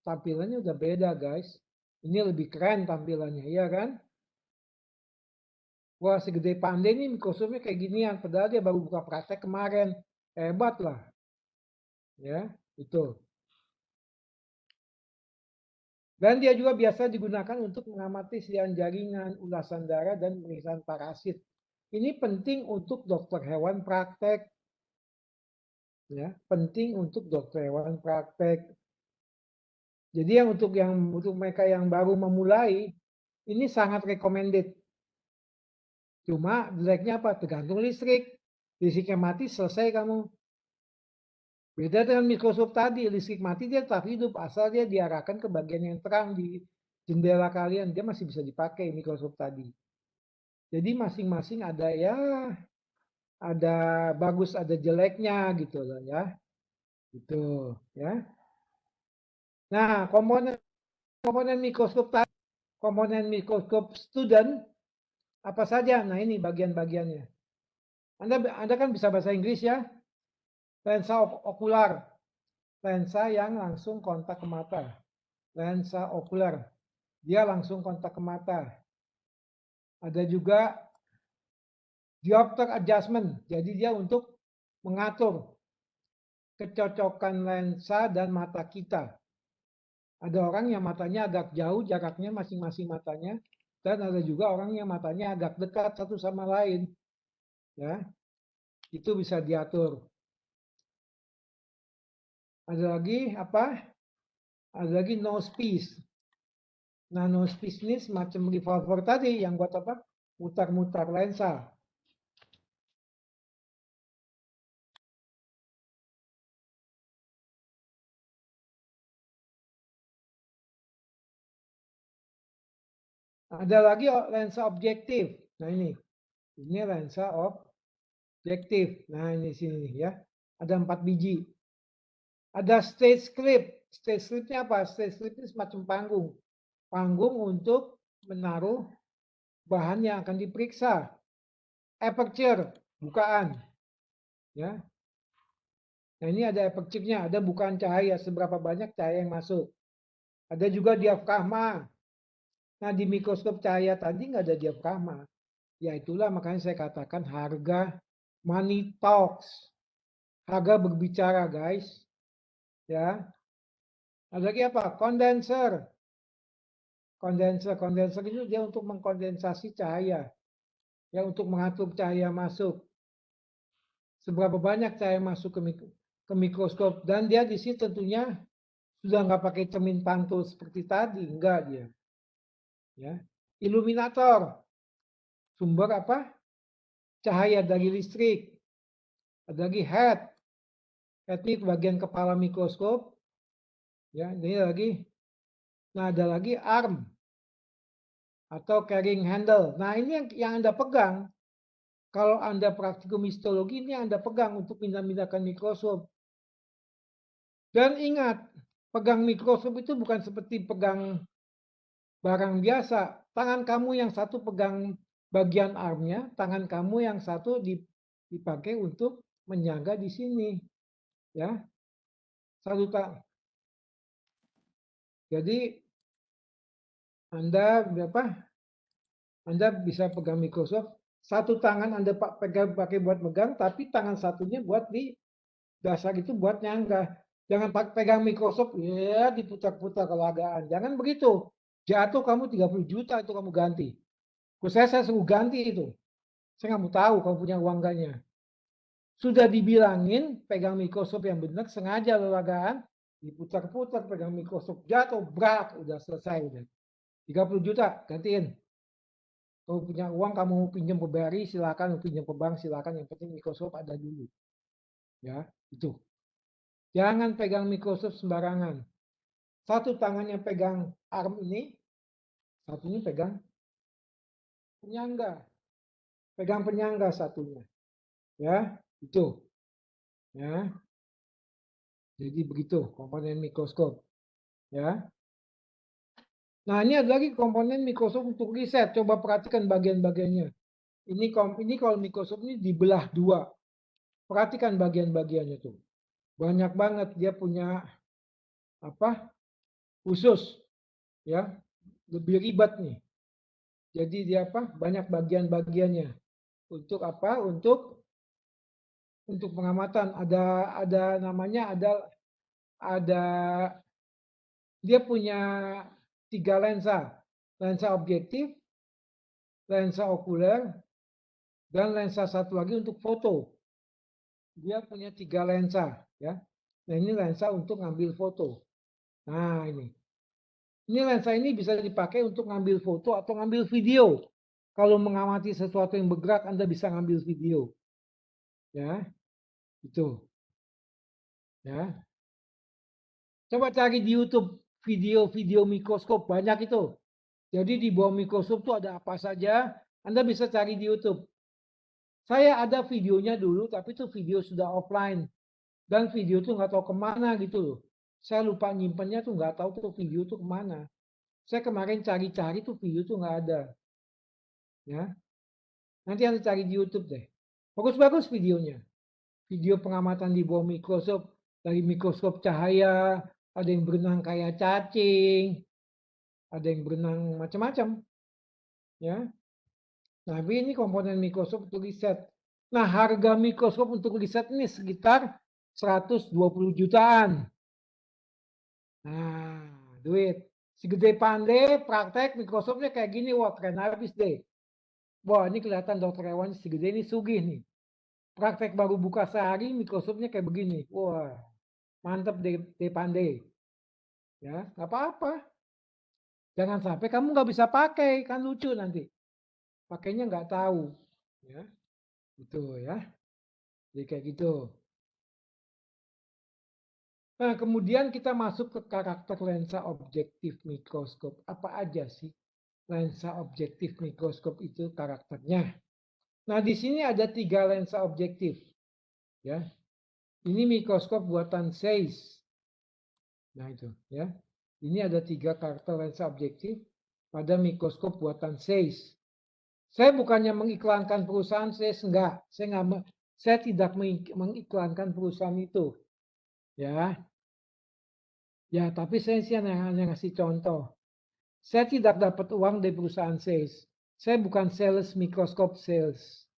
tampilannya udah beda, guys. Ini lebih keren tampilannya, iya kan? Wah, segede pandai nih mikroskopnya kayak ginian, padahal dia baru buka praktek kemarin. Hebat lah. Ya, itu. Dan dia juga biasa digunakan untuk mengamati sediaan jaringan, ulasan darah, dan pemeriksaan parasit. Ini penting untuk dokter hewan praktek. Ya, penting untuk dokter hewan praktek. Jadi untuk mereka yang baru memulai, ini sangat recommended. Cuma jeleknya apa? Tergantung listrik. Listriknya mati, selesai kamu. Beda dengan mikroskop tadi, listrik mati dia tetap hidup, asal dia diarahkan ke bagian yang terang di jendela kalian, dia masih bisa dipakai mikroskop tadi. Jadi masing-masing ada bagus, ada jeleknya gitu loh ya. Gitu ya. Nah, komponen mikroskop tadi, komponen mikroskop student apa saja? Nah, ini bagian-bagiannya. Anda kan bisa bahasa Inggris ya. Lensa okular, lensa yang langsung kontak ke mata. Lensa okular, dia langsung kontak ke mata. Ada juga diopter adjustment, jadi dia untuk mengatur kecocokan lensa dan mata kita. Ada orang yang matanya agak jauh jaraknya masing-masing matanya, dan ada juga orang yang matanya agak dekat satu sama lain. Ya, itu bisa diatur. Ada lagi apa? Ada lagi nose piece. Nah, nose piece ini semacam revolver tadi yang buat apa? Mutar-mutar lensa. Ada lagi lensa objektif. Nah, ini lensa objektif. Nah, ini sini ya. Ada 4 biji. Ada stage clip. Stage clipnya apa? Stage clip ini semacam panggung. Panggung untuk menaruh bahan yang akan diperiksa. Aperture, bukaan. Ya. Nah, ini ada aperture-nya, ada bukaan cahaya, seberapa banyak cahaya yang masuk. Ada juga diafragma. Nah, di mikroskop cahaya tadi nggak ada diafragma. Ya itulah makanya saya katakan harga money talks. Harga berbicara, guys. Ya. Ada lagi apa? Kondenser. Kondenser itu dia untuk mengkondensasi cahaya. Ya, untuk mengatur cahaya masuk. Seberapa banyak cahaya masuk ke mikroskop. Dan dia di sini tentunya sudah nggak pakai cermin pantul seperti tadi. Enggak dia. Ya. Iluminator. Sumber apa? Cahaya dari listrik. Ada lagi head. Head ini bagian kepala mikroskop. Ya, ini lagi. Nah, ada lagi arm. atau carrying handle. Nah, ini yang Anda pegang. Kalau Anda praktikum histologi, ini Anda pegang untuk pindah-pindahkan mikroskop. Dan ingat, pegang mikroskop itu bukan seperti pegang barang biasa. Tangan kamu yang satu pegang bagian armnya, tangan kamu yang satu dipakai untuk menyangga di sini. Ya, satu tak. Jadi Anda Anda bisa pegang mikroskop, satu tangan Anda pegang pakai buat megang, tapi tangan satunya buat di dasar itu buat nyangga. Jangan pegang mikroskop, ya diputar-putar kalau agaan. Jangan begitu. Jatuh kamu 30 juta itu kamu ganti. Saya suruh ganti itu. Saya nggak mau tahu kamu punya uang enggaknya. Sudah dibilangin pegang mikroskop yang benar, sengaja lelagaan, diputar-putar pegang mikroskop, jatuh, brak, udah selesai udah. 30 juta gantiin. Kalau punya uang kamu pinjam ke BRI silakan, pinjam ke bank silakan, yang penting mikroskop ada dulu. Ya, itu. Jangan pegang mikroskop sembarangan. Satu tangannya pegang arm ini, satunya pegang penyangga. Pegang penyangga satunya. Ya, itu. Ya. Jadi begitu komponen mikroskop. Ya. Nah, ini ada lagi komponen mikroskop untuk riset. Coba perhatikan bagian-bagiannya. Ini kalau mikroskop ini dibelah dua. Perhatikan bagian-bagiannya tuh. Banyak banget dia punya apa? Khusus, ya. Lebih ribet nih. Jadi dia apa? Banyak bagian-bagiannya. Untuk apa? Untuk pengamatan ada namanya ada dia punya 3 lensa. Lensa objektif, lensa okuler, dan lensa satu lagi untuk foto. Dia punya 3 lensa, ya. Nah, ini lensa untuk ngambil foto. Nah, ini. Ini lensa ini bisa dipakai untuk ngambil foto atau ngambil video. Kalau mengamati sesuatu yang bergerak, Anda bisa ngambil video. Ya, itu. Ya. Coba cari di YouTube video-video mikroskop, banyak itu. Jadi di bawah mikroskop itu ada apa saja, Anda bisa cari di YouTube. Saya ada videonya dulu, tapi itu video sudah offline. Dan video itu nggak tahu kemana gitu loh. Saya lupa nyimpennya tuh nggak tahu tuh video itu kemana. Saya kemarin cari-cari tuh video tuh nggak ada. Ya, nanti Anda cari di YouTube deh. Bagus-bagus videonya. Video pengamatan di bawah mikroskop, dari mikroskop cahaya, ada yang berenang kayak cacing, ada yang berenang macam-macam, ya. Nah, ini komponen mikroskop untuk riset. Nah, harga mikroskop untuk riset ini sekitar 120 jutaan. Nah, duit. Segede pandai, praktek mikroskopnya kayak gini, wah keren habis deh. Wah, ini kelihatan dokter hewan segede ini sugih nih. Praktek baru buka sehari, mikroskopnya kayak begini. Wah, mantep deh, pandai. Ya, nggak apa-apa. Jangan sampai kamu nggak bisa pakai, kan lucu nanti. Pakainya nggak tahu. Ya, itu ya. Jadi kayak gitu. Nah, kemudian kita masuk ke karakter lensa objektif mikroskop. Apa aja sih lensa objektif mikroskop itu karakternya? Nah, di sini ada 3 lensa objektif. Ya, ini mikroskop buatan Zeiss. Nah, itu ya. Ini ada 3 karakter lensa objektif pada mikroskop buatan Zeiss. Saya bukannya mengiklankan perusahaan Zeiss, enggak. Saya tidak mengiklankan perusahaan itu. Ya, ya, tapi saya sih hanya ngasih contoh. Saya tidak dapat uang dari perusahaan sales. Saya bukan sales mikroskop sales.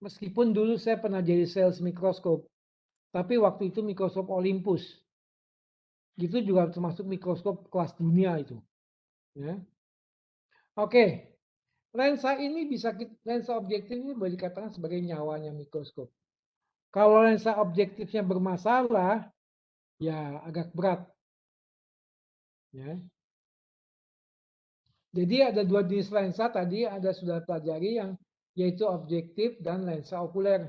Meskipun dulu saya pernah jadi sales mikroskop. Tapi waktu itu mikroskop Olympus. Itu juga termasuk mikroskop kelas dunia itu. Ya. Oke, lensa objektif ini boleh dikatakan sebagai nyawanya mikroskop. Kalau lensa objektifnya bermasalah, ya agak berat. Ya. Jadi ada 2 jenis lensa tadi sudah pelajari yang yaitu objektif dan lensa okuler.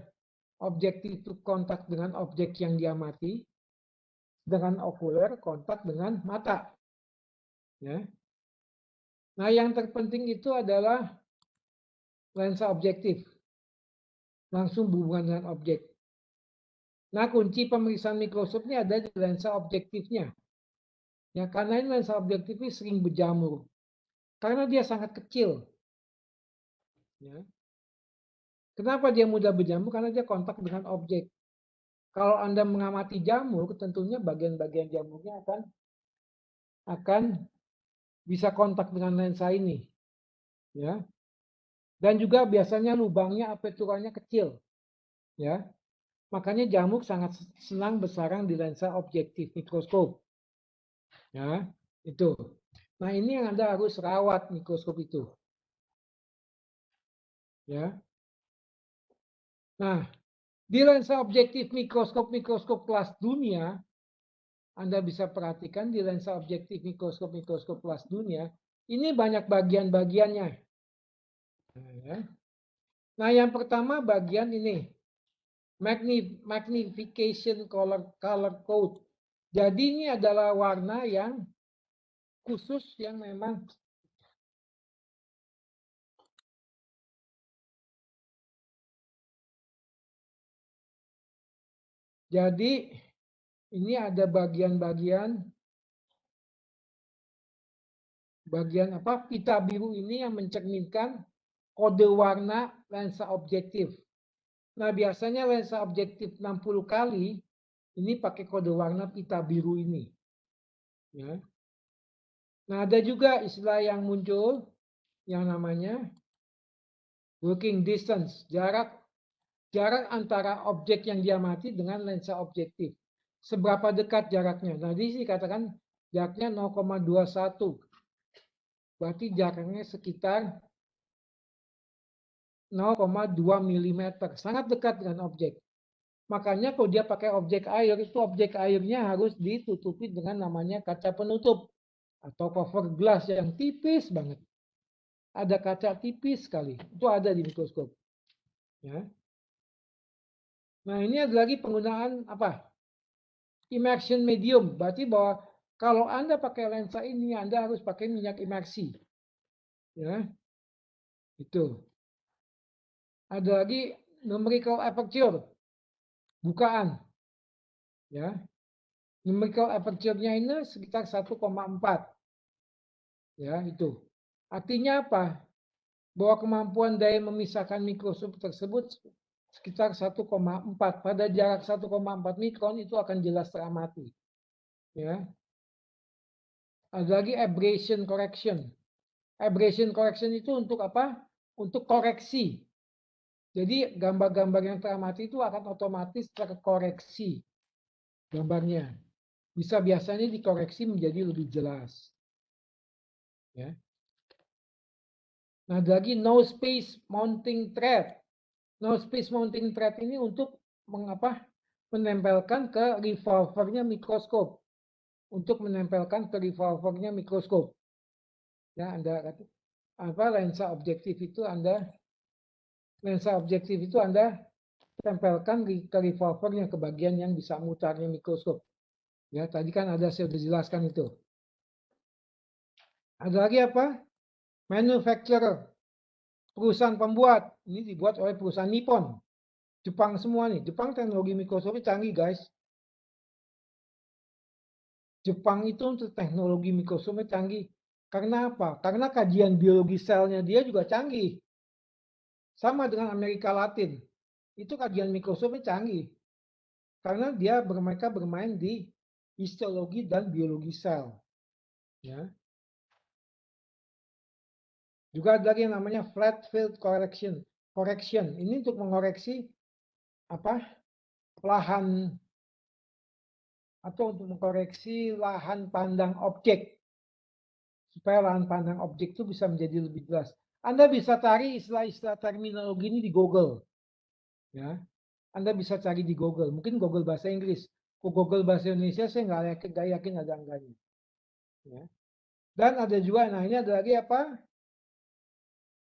Objektif itu kontak dengan objek yang diamati, dengan okuler kontak dengan mata. Ya. Nah, yang terpenting itu adalah lensa objektif. Langsung berhubungan dengan objek. Nah, kunci pemeriksaan mikroskop ini ada di lensa objektifnya. Ya, karena ini lensa objektif ini sering berjamur. Karena dia sangat kecil. Ya. Kenapa dia mudah berjamur? Karena dia kontak dengan objek. Kalau Anda mengamati jamur, tentunya bagian-bagian jamurnya akan bisa kontak dengan lensa ini. Ya. Dan juga biasanya lubangnya aperturanya kecil. Ya. Makanya jamur sangat senang bersarang di lensa objektif mikroskop. Ya, itu. Nah, ini yang Anda harus rawat mikroskop itu. Ya. Nah, di lensa objektif mikroskop kelas dunia, Anda bisa perhatikan di lensa objektif mikroskop kelas dunia, ini banyak bagian-bagiannya. Nah, yang pertama bagian ini, magnification color code. Jadi ini adalah warna yang khusus yang memang jadi ini ada bagian apa? Pita biru ini yang mencerminkan kode warna lensa objektif. Nah, biasanya lensa objektif 60 kali ini pakai kode warna pita biru ini. Ya. Nah, ada juga istilah yang muncul yang namanya working distance, jarak antara objek yang diamati dengan lensa objektif. Seberapa dekat jaraknya? Nah, di sini katakan jaraknya 0,21. Berarti jaraknya sekitar 0,2 mm. Sangat dekat dengan objek. Makanya kalau dia pakai objek air, itu objek airnya harus ditutupi dengan namanya kaca penutup atau cover glass yang tipis banget. Ada kaca tipis sekali. Itu ada di mikroskop. Ya. Nah, ini ada lagi penggunaan apa? Immersion medium. Berarti bahwa kalau Anda pakai lensa ini, Anda harus pakai minyak imersi. Ya. Itu. Ada lagi numerical aperture. Bukaan. Ya. Numerical aperture-nya ini sekitar 1,4. Ya, itu. Artinya apa? Bahwa kemampuan daya memisahkan mikroskop tersebut sekitar 1,4. Pada jarak 1,4 mikron itu akan jelas teramati. Ya. Ada lagi aberration correction. Aberration correction itu untuk apa? Untuk koreksi. Jadi gambar-gambar yang teramati itu akan otomatis terkoreksi gambarnya. Bisa biasanya dikoreksi menjadi lebih jelas. Ya. Nah, ada lagi no space mounting thread. No space mounting thread ini untuk mengapa? Menempelkan ke revolvernya mikroskop. Untuk menempelkan ke revolvernya mikroskop. Ya, Anda apa lensa objektif itu Anda tempelkan ke revolvernya ke bagian yang bisa mutarnya mikroskop. Ya, tadi kan ada saya sudah jelaskan itu. Ada lagi apa? Manufacturer. Perusahaan pembuat. Ini dibuat oleh perusahaan Nippon. Jepang semua nih. Jepang teknologi mikroskopnya canggih, guys. Jepang itu untuk teknologi mikroskopnya canggih. Karena apa? Karena kajian biologi selnya dia juga canggih. Sama dengan Amerika Latin. Itu kajian mikroskopnya canggih. Karena mereka bermain di histologi dan biologi sel. Ya. Juga ada lagi yang namanya flat field correction. Ini untuk mengoreksi apa? Lahan atau untuk mengkoreksi lahan pandang objek supaya lahan pandang objek itu bisa menjadi lebih jelas. Anda bisa cari istilah-istilah terminologi ini di Google. Ya. Anda bisa cari di Google. Mungkin Google bahasa Inggris. Kok Google bahasa Indonesia saya nggak yakin ada enggaknya. Ya. Dan ada juga, nah ini ada lagi apa?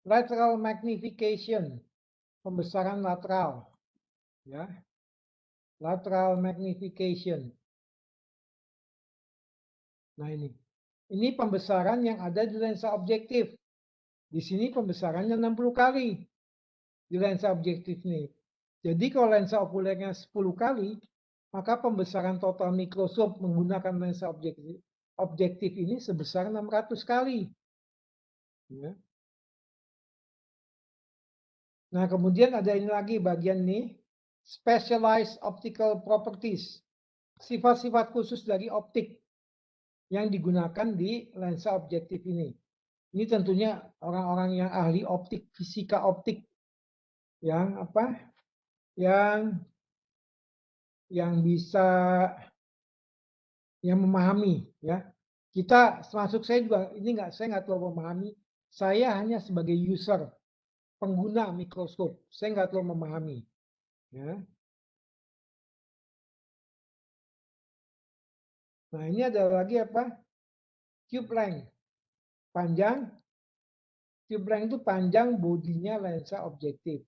Lateral magnification. Pembesaran lateral. Ya. Lateral magnification. Nah ini. Ini pembesaran yang ada di lensa objektif. Di sini pembesarannya 60 kali di lensa objektif ini. Jadi kalau lensa okulernya 10 kali, maka pembesaran total mikroskop menggunakan lensa objektif ini sebesar 600 kali. Ya. Nah, kemudian ada ini lagi bagian ini, specialized optical properties, sifat-sifat khusus dari optik yang digunakan di lensa objektif ini. Ini tentunya orang-orang yang ahli optik, fisika optik, yang apa? Yang bisa yang memahami, ya. Kita termasuk saya juga ini saya nggak terlalu memahami. Saya hanya sebagai user, pengguna mikroskop. Saya nggak terlalu memahami. Ya. Nah, ini ada lagi apa? Tube length. Panjang. Tube length itu panjang bodinya lensa objektif.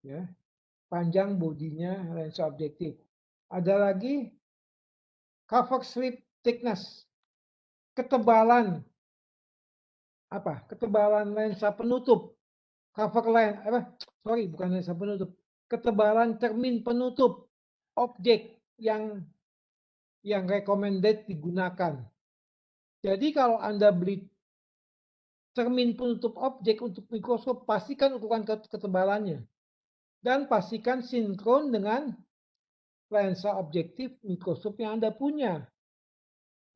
Ya. Panjang bodinya lensa objektif. Ada lagi cover slip thickness. Ketebalan apa? Ketebalan lensa penutup. Cover lens bukan lensa penutup. Ketebalan cermin penutup objek yang recommended digunakan. Jadi kalau Anda beli cermin penutup objek untuk mikroskop, pastikan ukuran ketebalannya. Dan pastikan sinkron dengan lensa objektif mikroskop yang Anda punya.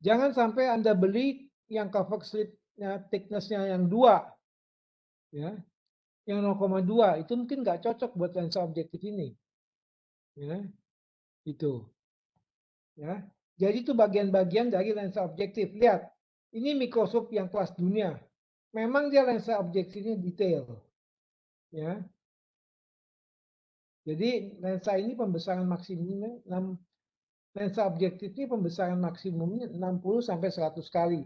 Jangan sampai Anda beli yang cover slipnya thickness-nya yang 2. Ya, yang 0,2 itu mungkin nggak cocok buat lensa objektif ini. Ya, itu. Ya, jadi itu bagian-bagian dari lensa objektif. Lihat, ini mikroskop yang kelas dunia. Memang dia lensa objektifnya detail. Ya, jadi lensa ini pembesaran maksimumnya lensa objektif ini pembesaran maksimumnya 60 sampai 100 kali.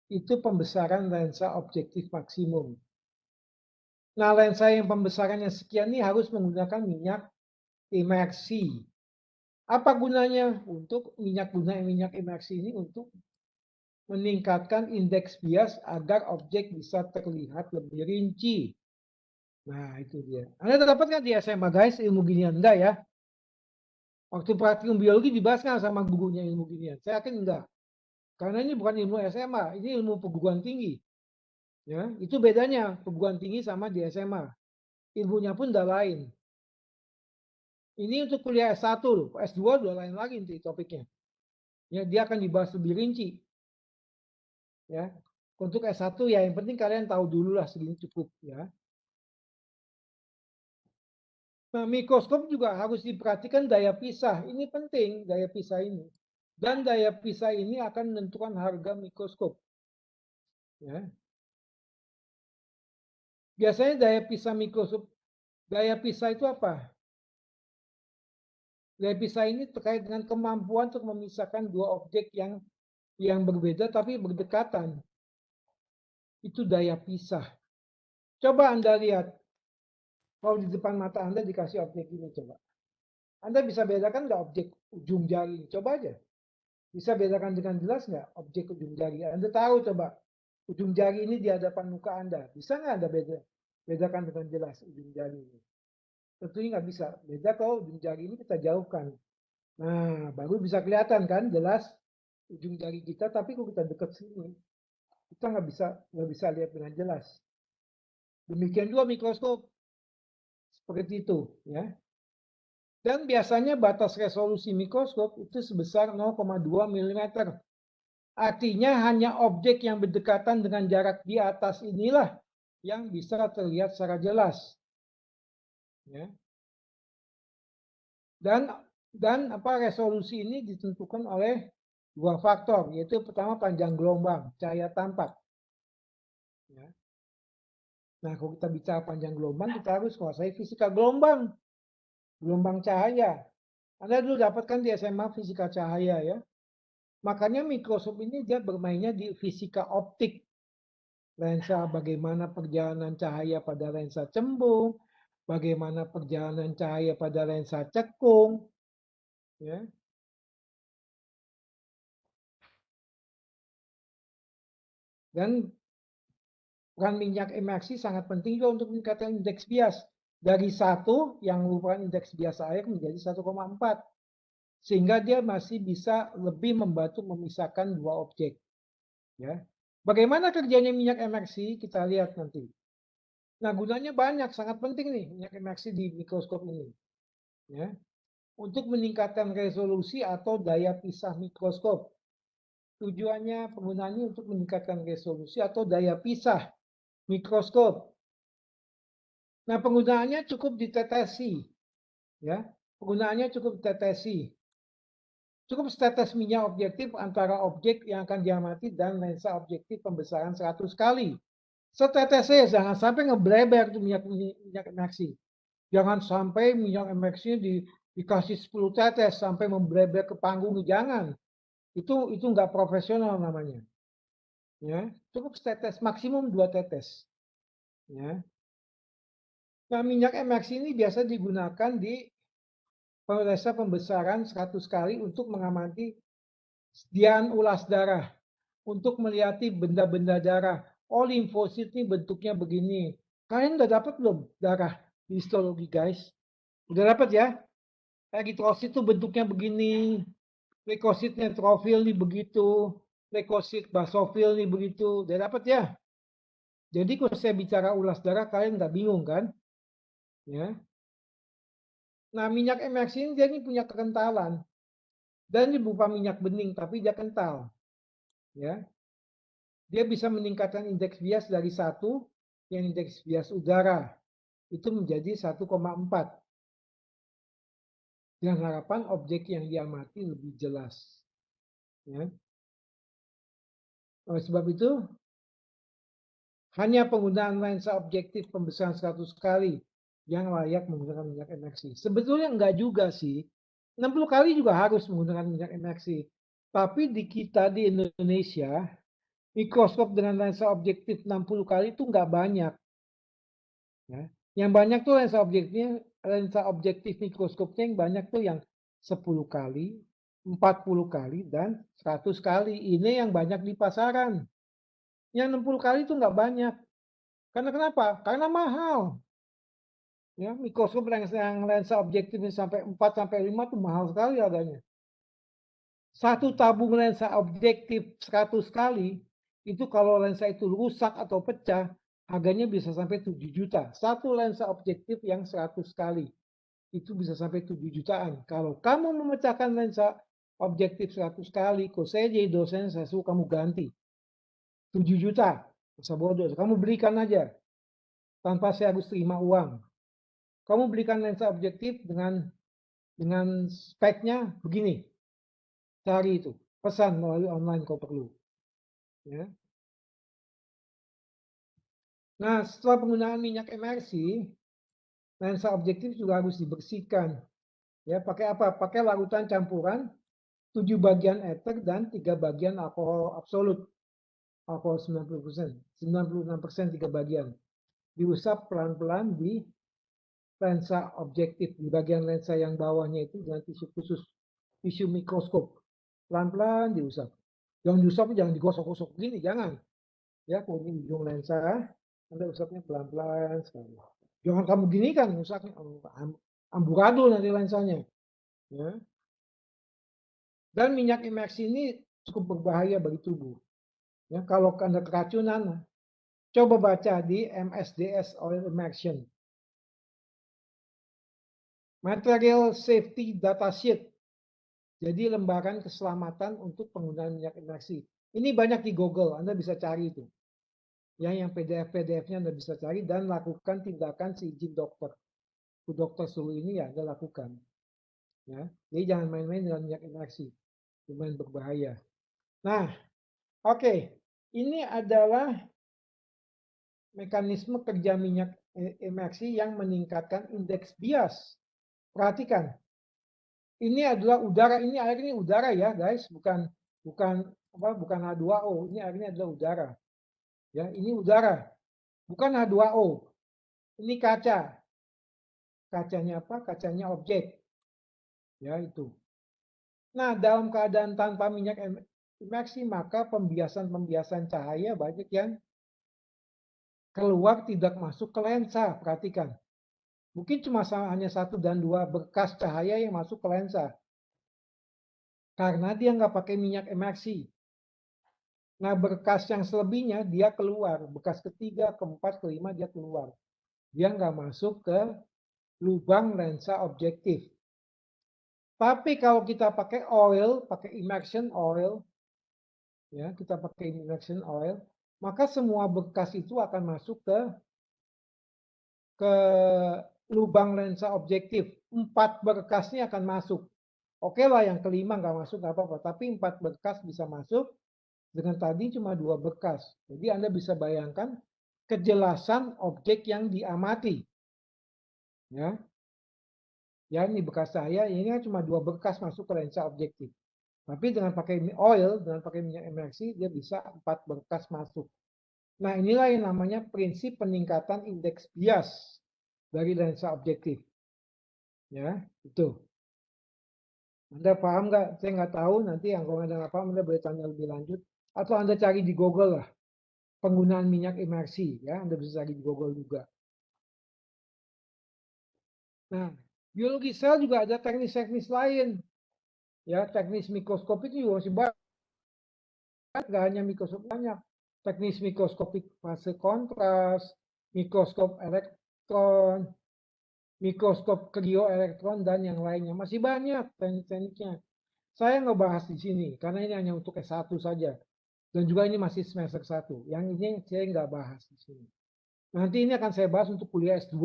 Itu pembesaran lensa objektif maksimum. Nah, lensa yang pembesarannya sekian ini harus menggunakan minyak emerksi. Apa gunanya? Untuk minyak emerksi ini untuk meningkatkan indeks bias agar objek bisa terlihat lebih rinci. Nah, itu dia. Anda dapat nggak di SMA, guys, ilmu ginian? Enggak ya? Waktu praktikum biologi dibahas nggak sama gurunya ilmu ginian? Saya yakin enggak. Karena ini bukan ilmu SMA, ini ilmu perguruan tinggi. Ya, itu bedanya perguruan tinggi sama di SMA. Ilmunya pun udah lain. Ini untuk kuliah S1 loh, S2 udah lain lagi nanti topiknya. Ya, dia akan dibahas lebih rinci. Ya, untuk S1 ya yang penting kalian tahu dulu lah segini cukup ya. Nah, mikroskop juga harus diperhatikan daya pisah. Ini penting daya pisah ini. Dan daya pisah ini akan menentukan harga mikroskop. Ya. Biasanya daya pisah mikroskop, daya pisah itu apa? Daya pisah ini terkait dengan kemampuan untuk memisahkan dua objek yang berbeda tapi berdekatan. Itu daya pisah. Coba Anda lihat, kalau di depan mata Anda dikasih objek ini, coba. Anda bisa bedakan nggak objek ujung jari? Coba aja. Bisa bedakan dengan jelas nggak objek ujung jari? Anda tahu coba, ujung jari ini di hadapan muka Anda. Bisa nggak Anda bedakan dengan jelas ujung jari ini? Tentunya nggak bisa. Beda kalau ujung jari ini kita jauhkan. Nah, baru bisa kelihatan kan jelas ujung jari kita. Tapi kalau kita dekat sini, kita nggak bisa lihat dengan jelas. Demikian juga mikroskop seperti itu, ya. Dan biasanya batas resolusi mikroskop itu sebesar 0,2 mm. Artinya hanya objek yang berdekatan dengan jarak di atas inilah yang bisa terlihat secara jelas. Ya. Dan resolusi ini ditentukan oleh dua faktor, yaitu pertama panjang gelombang cahaya tampak. Ya. Nah, kalau kita bicara panjang gelombang, kita harus menguasai fisika gelombang cahaya. Anda dulu dapatkan di SMA fisika cahaya ya. Makanya mikroskop ini dia bermainnya di fisika optik. Lensa, bagaimana perjalanan cahaya pada lensa cembung, bagaimana perjalanan cahaya pada lensa cekung, ya. Dan peran minyak emerksi sangat penting juga untuk meningkatkan indeks bias dari 1 yang merupakan indeks bias air menjadi 1,4, sehingga dia masih bisa lebih membantu memisahkan dua objek. Ya. Bagaimana kerjanya minyak emerksi? Kita lihat nanti. Nah, gunanya banyak, sangat penting nih minyak emerksi di mikroskop ini. Ya. Untuk meningkatkan resolusi atau daya pisah mikroskop. Tujuannya penggunaannya untuk meningkatkan resolusi atau daya pisah mikroskop. Nah, penggunaannya cukup ditetesi, ya. Penggunaannya cukup ditetesi. Cukup setetes minyak objektif antara objek yang akan diamati dan lensa objektif pembesaran 100 kali. Setetesnya jangan sampai ngebleber tuh minyak emerksi. Jangan sampai minyak emerksinya dikasih 10 tetes sampai membleber ke panggung, jangan. Itu nggak profesional namanya. Ya, cukup setetes, maksimum 2 tetes. Ya. Nah, minyak emerksi ini biasa digunakan di lensa pembesaran 100 kali untuk mengamati sediaan ulas darah, untuk melihat benda-benda darah. Oh, limfosit ini bentuknya begini. Kalian udah dapat belum darah di histologi, guys? Udah dapat ya? Eritrosit itu bentuknya begini. Leukosit neutrofil nih begitu. Leukosit basofil nih begitu. Udah dapat ya? Jadi kalau saya bicara ulas darah, kalian nggak bingung kan? Ya. Nah, minyak emerksi ini dia ini punya kekentalan. Dan ini berupa minyak bening, tapi dia kental. Ya. Dia bisa meningkatkan indeks bias dari 1, yang indeks bias udara, itu menjadi 1,4. Dengan harapan objek yang diamati lebih jelas. Ya. Oleh sebab itu, hanya penggunaan lensa objektif pembesaran 100 kali yang layak menggunakan minyak emerksi. Sebetulnya enggak juga sih. 60 kali juga harus menggunakan minyak emerksi. Tapi di kita di Indonesia, mikroskop dengan lensa objektif 60 kali itu enggak banyak. Ya. Yang banyak tuh lensa objektif mikroskopnya yang banyak tuh yang 10 kali, 40 kali, dan 100 kali. Ini yang banyak di pasaran. Yang 60 kali itu nggak banyak. Karena kenapa? Karena mahal. Ya, mikroskop yang lensa objektifnya sampai 4 sampai 5 itu mahal sekali harganya. Satu tabung lensa objektif 100 kali, itu kalau lensa itu rusak atau pecah, harganya bisa sampai 7 juta. Satu lensa objektif yang 100 kali, itu bisa sampai 7 jutaan. Kalau kamu memecahkan lensa objektif 100 kali, kalau saya jadi dosen, saya suruh kamu ganti. 7 juta. Masa bodoh. Kamu belikan aja. Tanpa saya harus terima uang. Kamu belikan lensa objektif dengan speknya begini. Cari itu. Pesan melalui online kalau perlu. Ya. Nah, setelah penggunaan minyak emerksi, lensa objektif juga harus dibersihkan. Ya, pakai apa? Pakai larutan campuran 7 bagian ether dan 3 bagian alkohol absolut. Alkohol 90%, 96% 3 bagian. Diusap pelan-pelan di lensa objektif. Di bagian lensa yang bawahnya itu dengan tisu khusus, tisu mikroskop. Pelan-pelan diusap. Jangan diusap, jangan digosok-gosok gini, jangan. Ya, kalau ini ujung lensa, Anda usapnya pelan-pelan sekali. Jangan kamu gini kan, usapnya amburadul nanti lensanya. Ya. Dan minyak emerksi ini cukup berbahaya bagi tubuh. Ya, kalau Anda keracunan, coba baca di MSDS Oil Immersion. Material Safety Data Sheet. Jadi lembaran keselamatan untuk penggunaan minyak emerksi. Ini banyak di Google, Anda bisa cari itu. Ya, yang PDF-nya Anda bisa cari dan lakukan tindakan seizin dokter. Dokter suruh ini ya Anda lakukan. Ya, jadi jangan main-main dengan minyak emerksi. Lumayan berbahaya. Nah, oke. Ini adalah mekanisme kerja minyak emerksi yang meningkatkan indeks bias. Perhatikan, ini adalah udara, ini air ini udara ya guys, bukan H2O, ini airnya adalah udara. Ya, ini udara, bukan H2O. Ini kaca. Kacanya apa? Kacanya objek. Ya, itu. Nah, dalam keadaan tanpa minyak imersi, maka pembiasan-pembiasan cahaya banyak yang keluar tidak masuk ke lensa. Perhatikan. Mungkin cuma hanya 1 dan 2 berkas cahaya yang masuk ke lensa. Karena dia nggak pakai minyak emersi. Nah, berkas yang selebihnya dia keluar. Bekas ketiga, keempat, kelima dia keluar. Dia nggak masuk ke lubang lensa objektif. Tapi kalau kita pakai oil, pakai immersion oil, ya kita pakai immersion oil, maka semua berkas itu akan masuk ke lubang lensa objektif. 4 berkasnya akan masuk. Oke lah, yang kelima nggak masuk nggak apa-apa. Tapi 4 berkas bisa masuk. Dengan tadi cuma 2 berkas. Jadi Anda bisa bayangkan kejelasan objek yang diamati. Ya, ya ini bekas saya, ini kan cuma 2 berkas masuk ke lensa objektif. Tapi dengan pakai oil, dengan pakai minyak emersi, dia bisa 4 berkas masuk. Nah, inilah yang namanya prinsip peningkatan indeks bias dari lensa objektif. Ya, itu. Anda paham nggak? Saya nggak tahu, nanti yang kalau Anda nggak paham, Anda boleh tanya lebih lanjut. Atau Anda cari di Google lah, penggunaan minyak emersi. Ya, Anda bisa cari di Google juga. Nah, biologi sel juga ada teknis-teknis lain. Ya, teknis mikroskopik juga masih banyak. Nggak hanya mikroskop, banyak. Teknis mikroskopik fase kontras, mikroskop elektron, mikroskop krioelektron, dan yang lainnya. Masih banyak teknik-tekniknya. Saya nggak bahas di sini, karena ini hanya untuk S1 saja. Dan juga ini masih semester 1. Yang ini saya nggak bahas di sini. Nanti ini akan saya bahas untuk kuliah S2.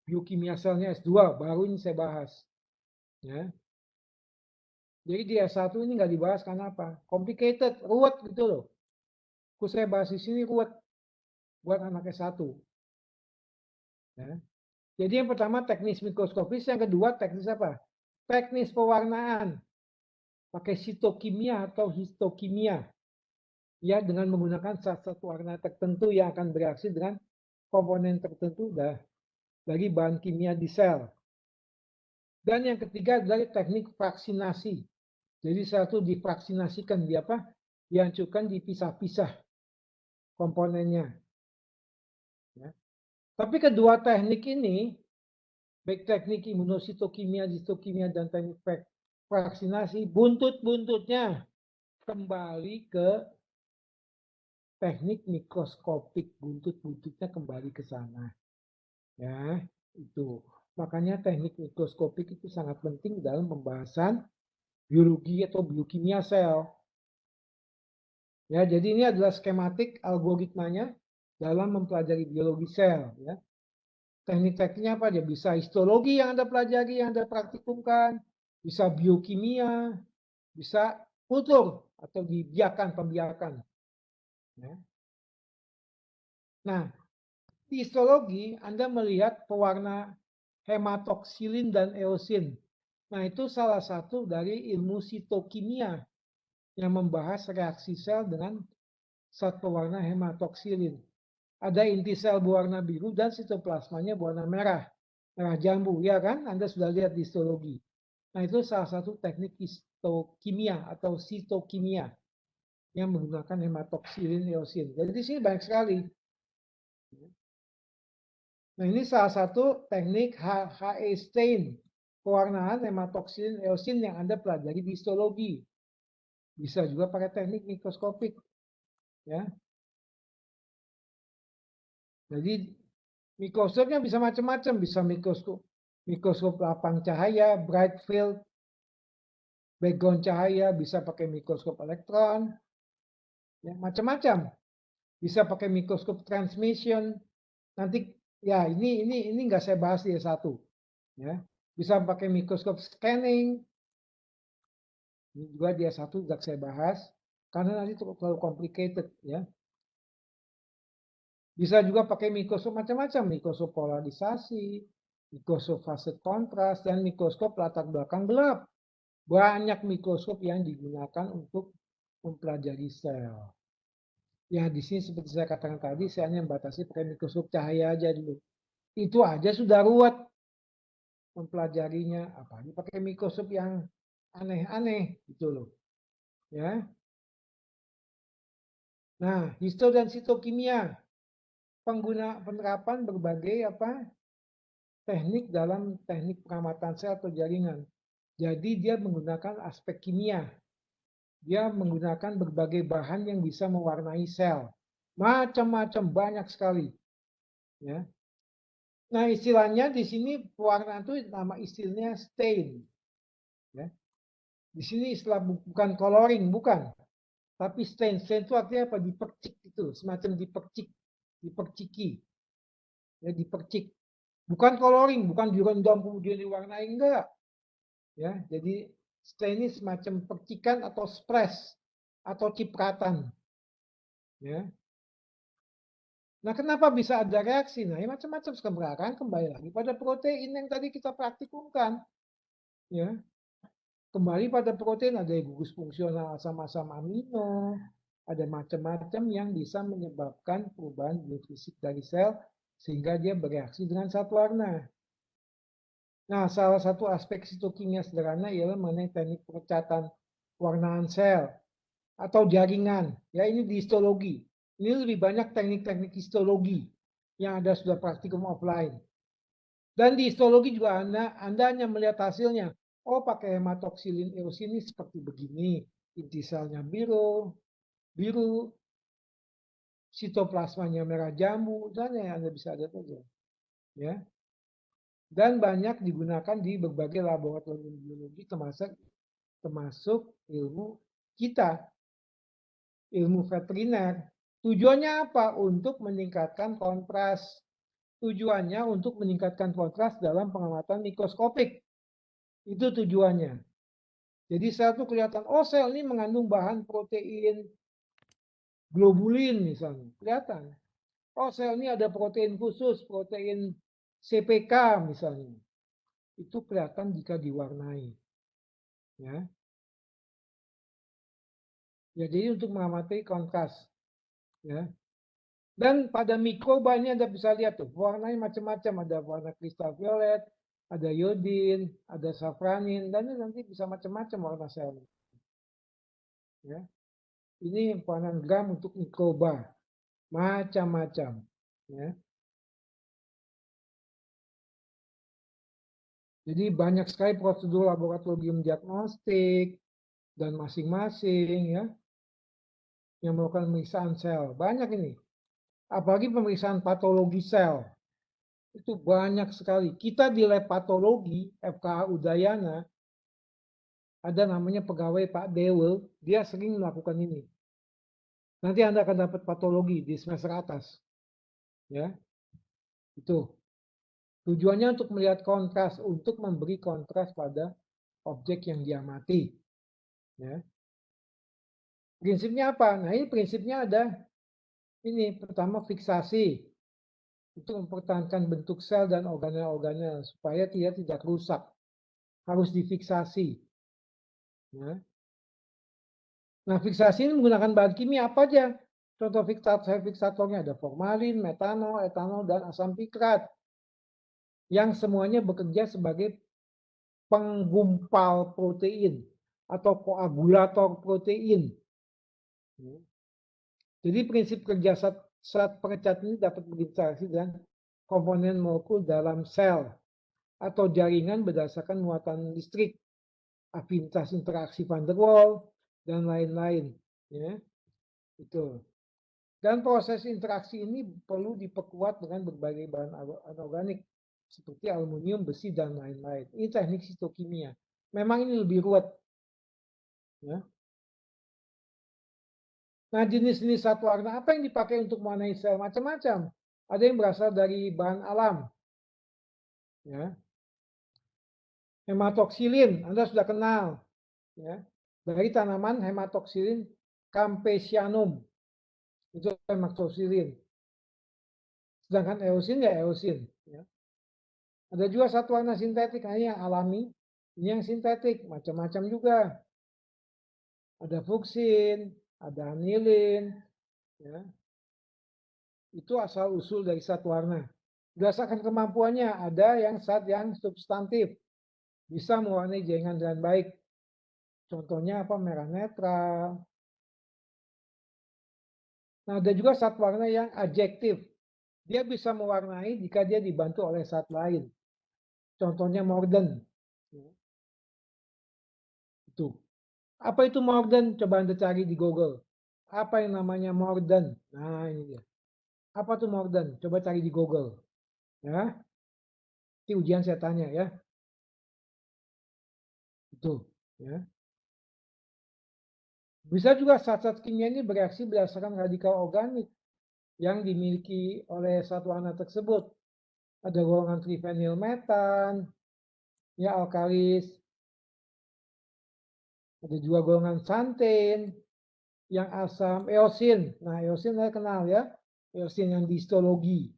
Biokimia selnya S2, baru ini saya bahas. Ya. Jadi di S1 ini nggak dibahas karena apa? Complicated, ruwet gitu loh. Aku saya bahas di sini ruwet buat anak S1. Ya. Jadi yang pertama teknis mikroskopis, yang kedua teknis apa? Teknis pewarnaan. Pakai sitokimia atau histokimia. Ya, dengan menggunakan satu warna tertentu yang akan bereaksi dengan komponen tertentu dari bahan kimia di sel. Dan yang ketiga adalah teknik vaksinasi. Jadi sel itu divaksinasikan, dihancurkan, dipisah-pisah komponennya. Ya. Tapi kedua teknik ini, baik teknik imunositokimia, histokimia, dan teknik vaksinasi, buntut-buntutnya kembali ke teknik mikroskopik. Buntut-buntutnya kembali ke sana. Ya, itu. Makanya teknik mikroskopik itu sangat penting dalam pembahasan biologi atau biokimia sel. Ya, jadi ini adalah skematik algoritmanya dalam mempelajari biologi sel. Ya. Teknik-tekniknya apa aja? Bisa histologi yang Anda pelajari, yang Anda praktikumkan, bisa biokimia, bisa kultur atau dibiakan, pembiakan. Ya. Nah, di histologi Anda melihat pewarna hematoksilin dan eosin. Nah, itu salah satu dari ilmu sitokimia yang membahas reaksi sel dengan zat pewarna hematoksilin. Ada inti sel berwarna biru dan sitoplasmanya berwarna merah. Merah jambu, ya kan? Anda sudah lihat di histologi. Nah, itu salah satu teknik histokimia atau sitokimia yang menggunakan hematoksilin eosin. Jadi di sini banyak sekali. Nah, ini salah satu teknik HE stain, pewarnaan hematoksilin eosin yang Anda pelajari di histologi. Bisa juga pakai teknik mikroskopik. Ya. Jadi mikroskopnya bisa macam-macam, bisa mikroskop lapang cahaya, bright field, background cahaya, bisa pakai mikroskop elektron, ya macam-macam. Bisa pakai mikroskop transmission. Nanti ya ini nggak saya bahas di S1. Ya. Bisa pakai mikroskop scanning. Ini juga di S1 nggak saya bahas karena nanti terlalu complicated ya. Bisa juga pakai mikroskop macam-macam, mikroskop polarisasi, mikroskop fase kontras, dan mikroskop latar belakang gelap. Banyak mikroskop yang digunakan untuk mempelajari sel. Ya, di sini seperti saya katakan tadi, saya hanya membatasi pakai mikroskop cahaya aja dulu. Itu aja sudah ruwet mempelajarinya. Apalagi pakai mikroskop yang aneh-aneh gitu loh. Ya. Nah, histo dan sitokimia, penerapan berbagai teknik dalam teknik pengamatan sel atau jaringan. Jadi dia menggunakan aspek kimia. Dia menggunakan berbagai bahan yang bisa mewarnai sel. Macam-macam, banyak sekali. Ya. Nah, istilahnya di sini pewarnaan itu nama istilahnya stain. Ya. Di sini istilah bukan coloring, bukan. Tapi stain. Stain itu artinya apa? Dipercik itu, semacam dipercik, diperciki. Ya, dipercik. Bukan coloring, bukan direndam kemudian diwarnai, enggak. Ya, jadi stain ini semacam percikan atau splash atau cipratan. Ya. Nah, kenapa bisa ada reaksi? Nah, ya macam-macam sekarang kembali lagi pada protein yang tadi kita praktikumkan. Ya, kembali pada protein ada gugus fungsional asam-asam amino, ada macam-macam yang bisa menyebabkan perubahan biofisik dari sel sehingga dia bereaksi dengan zat warna. Nah, salah satu aspek sitokimia sederhana ialah mengenai teknik pengecatan warnaan sel atau jaringan. Ya, ini di histologi. Ini lebih banyak teknik-teknik histologi yang ada sudah praktikum offline. Dan di histologi juga Anda hanya melihat hasilnya. Oh, pakai hematoksilin eosin ini seperti begini. Inti selnya biru, sitoplasmanya merah jambu, dan yang Anda bisa lihat saja. Ya. Dan banyak digunakan di berbagai laboratorium biologi termasuk ilmu kita, ilmu veteriner. Tujuannya apa? Untuk meningkatkan kontras. Tujuannya untuk meningkatkan kontras dalam pengamatan mikroskopik. Itu tujuannya. Jadi sel itu kelihatan, oh sel ini mengandung bahan protein globulin misalnya. Kelihatan. Oh sel ini ada protein khusus, protein CPK misalnya. Itu kelihatan jika diwarnai. Ya. Ya, jadi untuk mengamati kontras. Ya. Dan pada mikroba ini Anda bisa lihat tuh, warnanya macam-macam. Ada warna kristal violet, ada iodin, ada safranin, dan nanti bisa macam-macam warna sel. Ya. Ini pewarnaan gram untuk mikroba, macam-macam. Ya. Jadi banyak sekali prosedur laboratorium diagnostik dan masing-masing ya yang melakukan pemeriksaan sel. Banyak ini. Apalagi pemeriksaan patologi sel. Itu banyak sekali. Kita di lab patologi FKA Udayana ada namanya pegawai Pak Dewa, dia sering melakukan ini. Nanti Anda akan dapat patologi di semester atas. Ya. Itu. Tujuannya untuk melihat kontras, untuk memberi kontras pada objek yang diamati. Ya. Prinsipnya apa? Nah, ini prinsipnya ada ini pertama fiksasi untuk mempertahankan bentuk sel dan organel-organel supaya tidak rusak. Harus difiksasi. Ya. Nah, fiksasi ini menggunakan bahan kimia apa aja? Contoh fiksatornya ada formalin, metanol, etanol, dan asam pikrat. Yang semuanya bekerja sebagai penggumpal protein atau koagulator protein. Jadi prinsip kerja zat pengecat ini dapat berinteraksi dengan komponen molekul dalam sel atau jaringan berdasarkan muatan listrik, afinitas interaksi van der Waals, dan lain-lain. Ya, itu. Dan proses interaksi ini perlu diperkuat dengan berbagai bahan anorganik seperti aluminium, besi, dan lain-lain. Ini teknik sitokimia. Memang ini lebih ruwet. Ya. Nah, jenis-jenis zat warna apa yang dipakai untuk mewarnai sel? Macam-macam. Ada yang berasal dari bahan alam. Ya. Hematoksilin, Anda sudah kenal. Ya. Dari tanaman hematoksilin campesianum. Itu hematoksilin. Sedangkan eosin ya eosin. Ya. Ada juga zat warna sintetik, nah ini yang alami. Ini yang sintetik, macam-macam juga. Ada fuksin, ada anilin. Ya. Itu asal-usul dari zat warna. Berdasarkan kemampuannya, ada yang zat yang substantif. Bisa mewarnai jaringan dengan baik. Contohnya apa? Merah netral. Nah, ada juga zat warna yang adjektif. Dia bisa mewarnai jika dia dibantu oleh zat lain. Contohnya morden. Itu. Apa itu morden? Coba Anda cari di Google. Apa yang namanya morden? Nah, ini dia. Apa tuh morden? Coba cari di Google. Ya, ini ujian saya tanya ya. Itu. Ya. Bisa juga zat-zat kimia ini bereaksi berdasarkan radikal organik yang dimiliki oleh satu warna tersebut. Ada golongan trifenilmetan, ya alkalis, ada juga golongan santin, yang asam eosin. Nah, eosin saya kenal ya, eosin yang di histologi.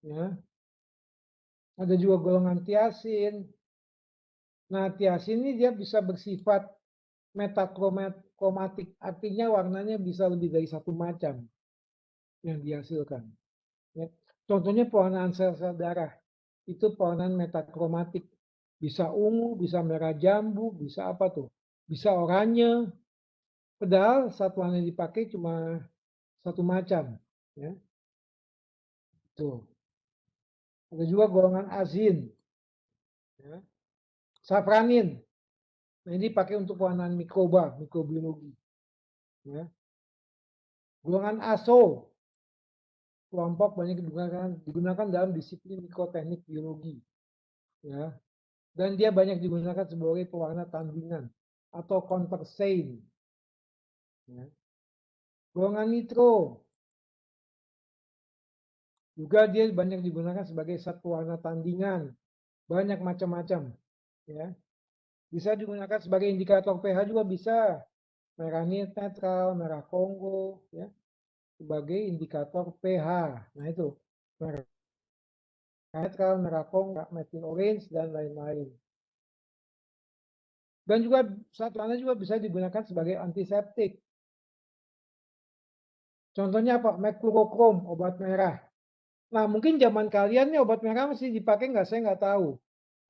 Ya. Ada juga golongan tiasin. Nah, tiasin ini dia bisa bersifat metakromatik, artinya warnanya bisa lebih dari satu macam yang dihasilkan. Ya. Contohnya pewarnaan sel-sel darah, itu pewarnaan metakromatik. Bisa ungu, bisa merah jambu, bisa apa tuh? Bisa oranye. Padahal satu warna yang dipakai cuma satu macam. Ya. Tuh. Ada juga golongan azin. Ya. Safranin. Nah, ini dipakai untuk pewarnaan mikroba, mikrobiologi. Ya. Golongan ASO, kelompok banyak digunakan dalam disiplin mikroteknik biologi. Ya. Dan dia banyak digunakan sebagai pewarna tandingan atau countersign. Ya. Golongan nitro juga dia banyak digunakan sebagai zat pewarna tandingan, banyak macam-macam. Ya. Bisa digunakan sebagai indikator pH juga bisa, merah netral, merah Kongo, ya, sebagai indikator pH. Nah itu, merah netral, merah Kongo, methyl orange, dan lain-lain. Dan juga zat warna juga bisa digunakan sebagai antiseptik. Contohnya apa? Mercurochrome, obat merah. Nah, mungkin zaman kalian nih obat merah masih dipakai nggak? Saya nggak tahu.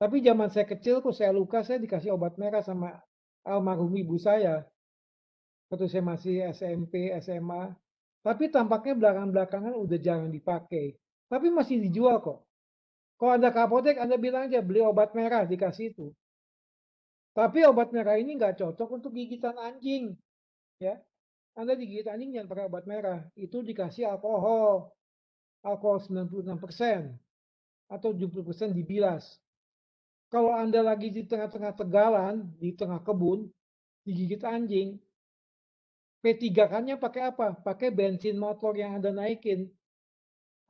Tapi zaman saya kecil, kok saya luka, saya dikasih obat merah sama almarhum ibu saya. Waktu saya masih SMP, SMA. Tapi tampaknya belakangan-belakangan udah jarang dipakai. Tapi masih dijual kok. Kalau Anda ke apotek, Anda bilang aja beli obat merah, dikasih itu. Tapi obat merah ini nggak cocok untuk gigitan anjing. Ya, Anda digigit anjing jangan pakai obat merah. Itu dikasih alkohol. Alkohol 96% atau 70% dibilas. Kalau Anda lagi di tengah-tengah tegalan, di tengah kebun, digigit anjing, P3-kannya pakai apa? Pakai bensin motor yang Anda naikin.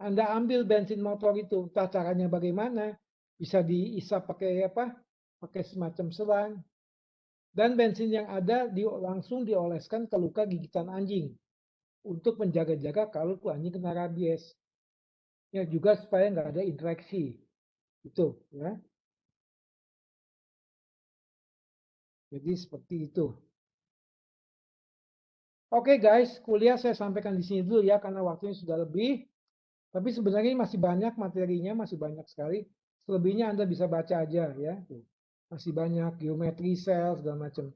Anda ambil bensin motor itu, entah caranya bagaimana, bisa diisap pakai apa? Pakai semacam selang. Dan bensin yang ada langsung dioleskan ke luka gigitan anjing untuk menjaga-jaga kalau tuh anjing kena rabies. Ya juga supaya nggak ada infeksi. Itu ya. Jadi seperti itu. Oke guys, kuliah saya sampaikan di sini dulu ya karena waktunya sudah lebih. Tapi sebenarnya masih banyak materinya, masih banyak sekali. Selebihnya Anda bisa baca aja ya. Masih banyak geometri sel segala macam.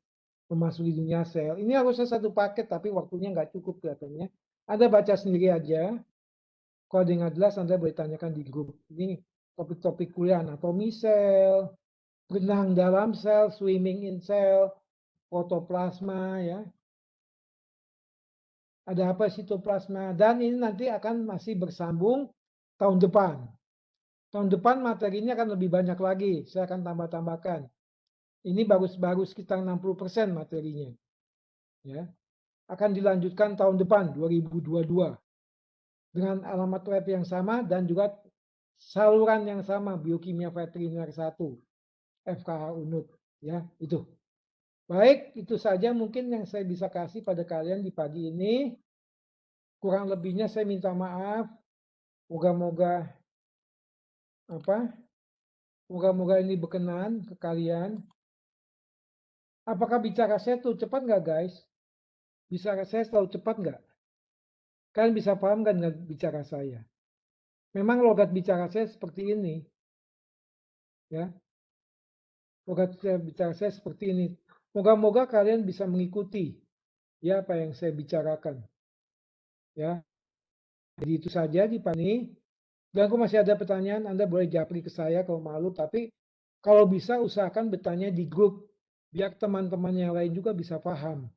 Memasuki dunia sel. Ini harusnya satu paket tapi waktunya nggak cukup kelihatannya. Anda baca sendiri aja. Kalau ada yang nggak jelas Anda boleh tanyakan di grup. Ini topik-topik kuliah anatomi sel, berenang dalam sel, swimming in sel, protoplasma ya. Ada apa sitoplasma dan ini nanti akan masih bersambung tahun depan. Tahun depan materinya akan lebih banyak lagi. Saya akan tambah-tambahkan. Ini baru sekitar 60% materinya. Ya. Akan dilanjutkan tahun depan 2022 dengan alamat web yang sama dan juga saluran yang sama biokimia veteriner 1 FKH Unut ya itu. Baik, itu saja mungkin yang saya bisa kasih pada kalian di pagi ini. Kurang lebihnya saya minta maaf. Moga-moga apa? Moga-moga ini berkenan ke kalian. Apakah bicara saya tuh cepat nggak guys? Bicara saya selalu cepat nggak? Kalian bisa paham kan nggak bicara saya? Memang logat bicara saya seperti ini, ya. Logat bicara saya seperti ini. Moga-moga kalian bisa mengikuti ya apa yang saya bicarakan. Ya, jadi itu saja di Pani. Dan kalau masih ada pertanyaan, Anda boleh japri ke saya kalau malu. Tapi kalau bisa usahakan bertanya di grup biar teman-teman yang lain juga bisa paham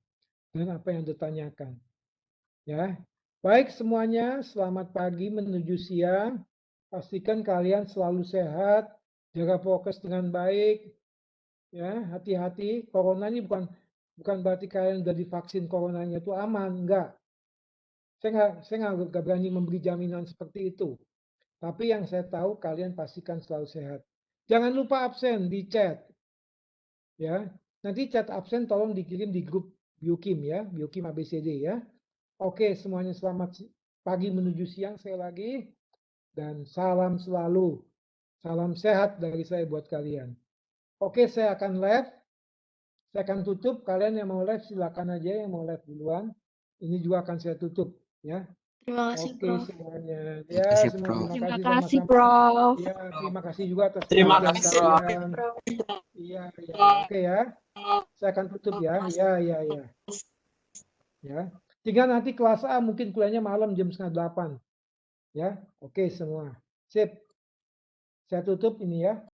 dengan apa yang ditanyakan. Ya, baik semuanya. Selamat pagi menuju siang. Pastikan kalian selalu sehat, jaga prokes dengan baik. Ya, hati-hati. Corona ini bukan berarti kalian udah divaksin coronanya itu aman, enggak. Saya nggak berani memberi jaminan seperti itu. Tapi yang saya tahu kalian pastikan selalu sehat. Jangan lupa absen di chat, ya. Nanti chat absen tolong dikirim di grup Biokim ya, Biokim ABCD ya. Oke, semuanya selamat pagi menuju siang saya lagi dan salam selalu. Salam sehat dari saya buat kalian. Oke, saya akan live. Saya akan tutup. Kalian yang mau live silakan aja yang mau live duluan. Ini juga akan saya tutup ya. Terima kasih, Oke Prof. semuanya. Terima Ya, kasih, semua Prof. terima Terima kasih kasih, sama-sama. Prof. Ya, terima kasih juga atas Terima perhatian kasih, Prof. kalian. Iya, iya, iya. Oke ya. Saya akan tutup ya. Iya, iya, iya. Ya. Tinggal nanti kelas A mungkin kuliahnya malam jam 7:30. Ya. Oke semua. Sip. Saya tutup ini ya.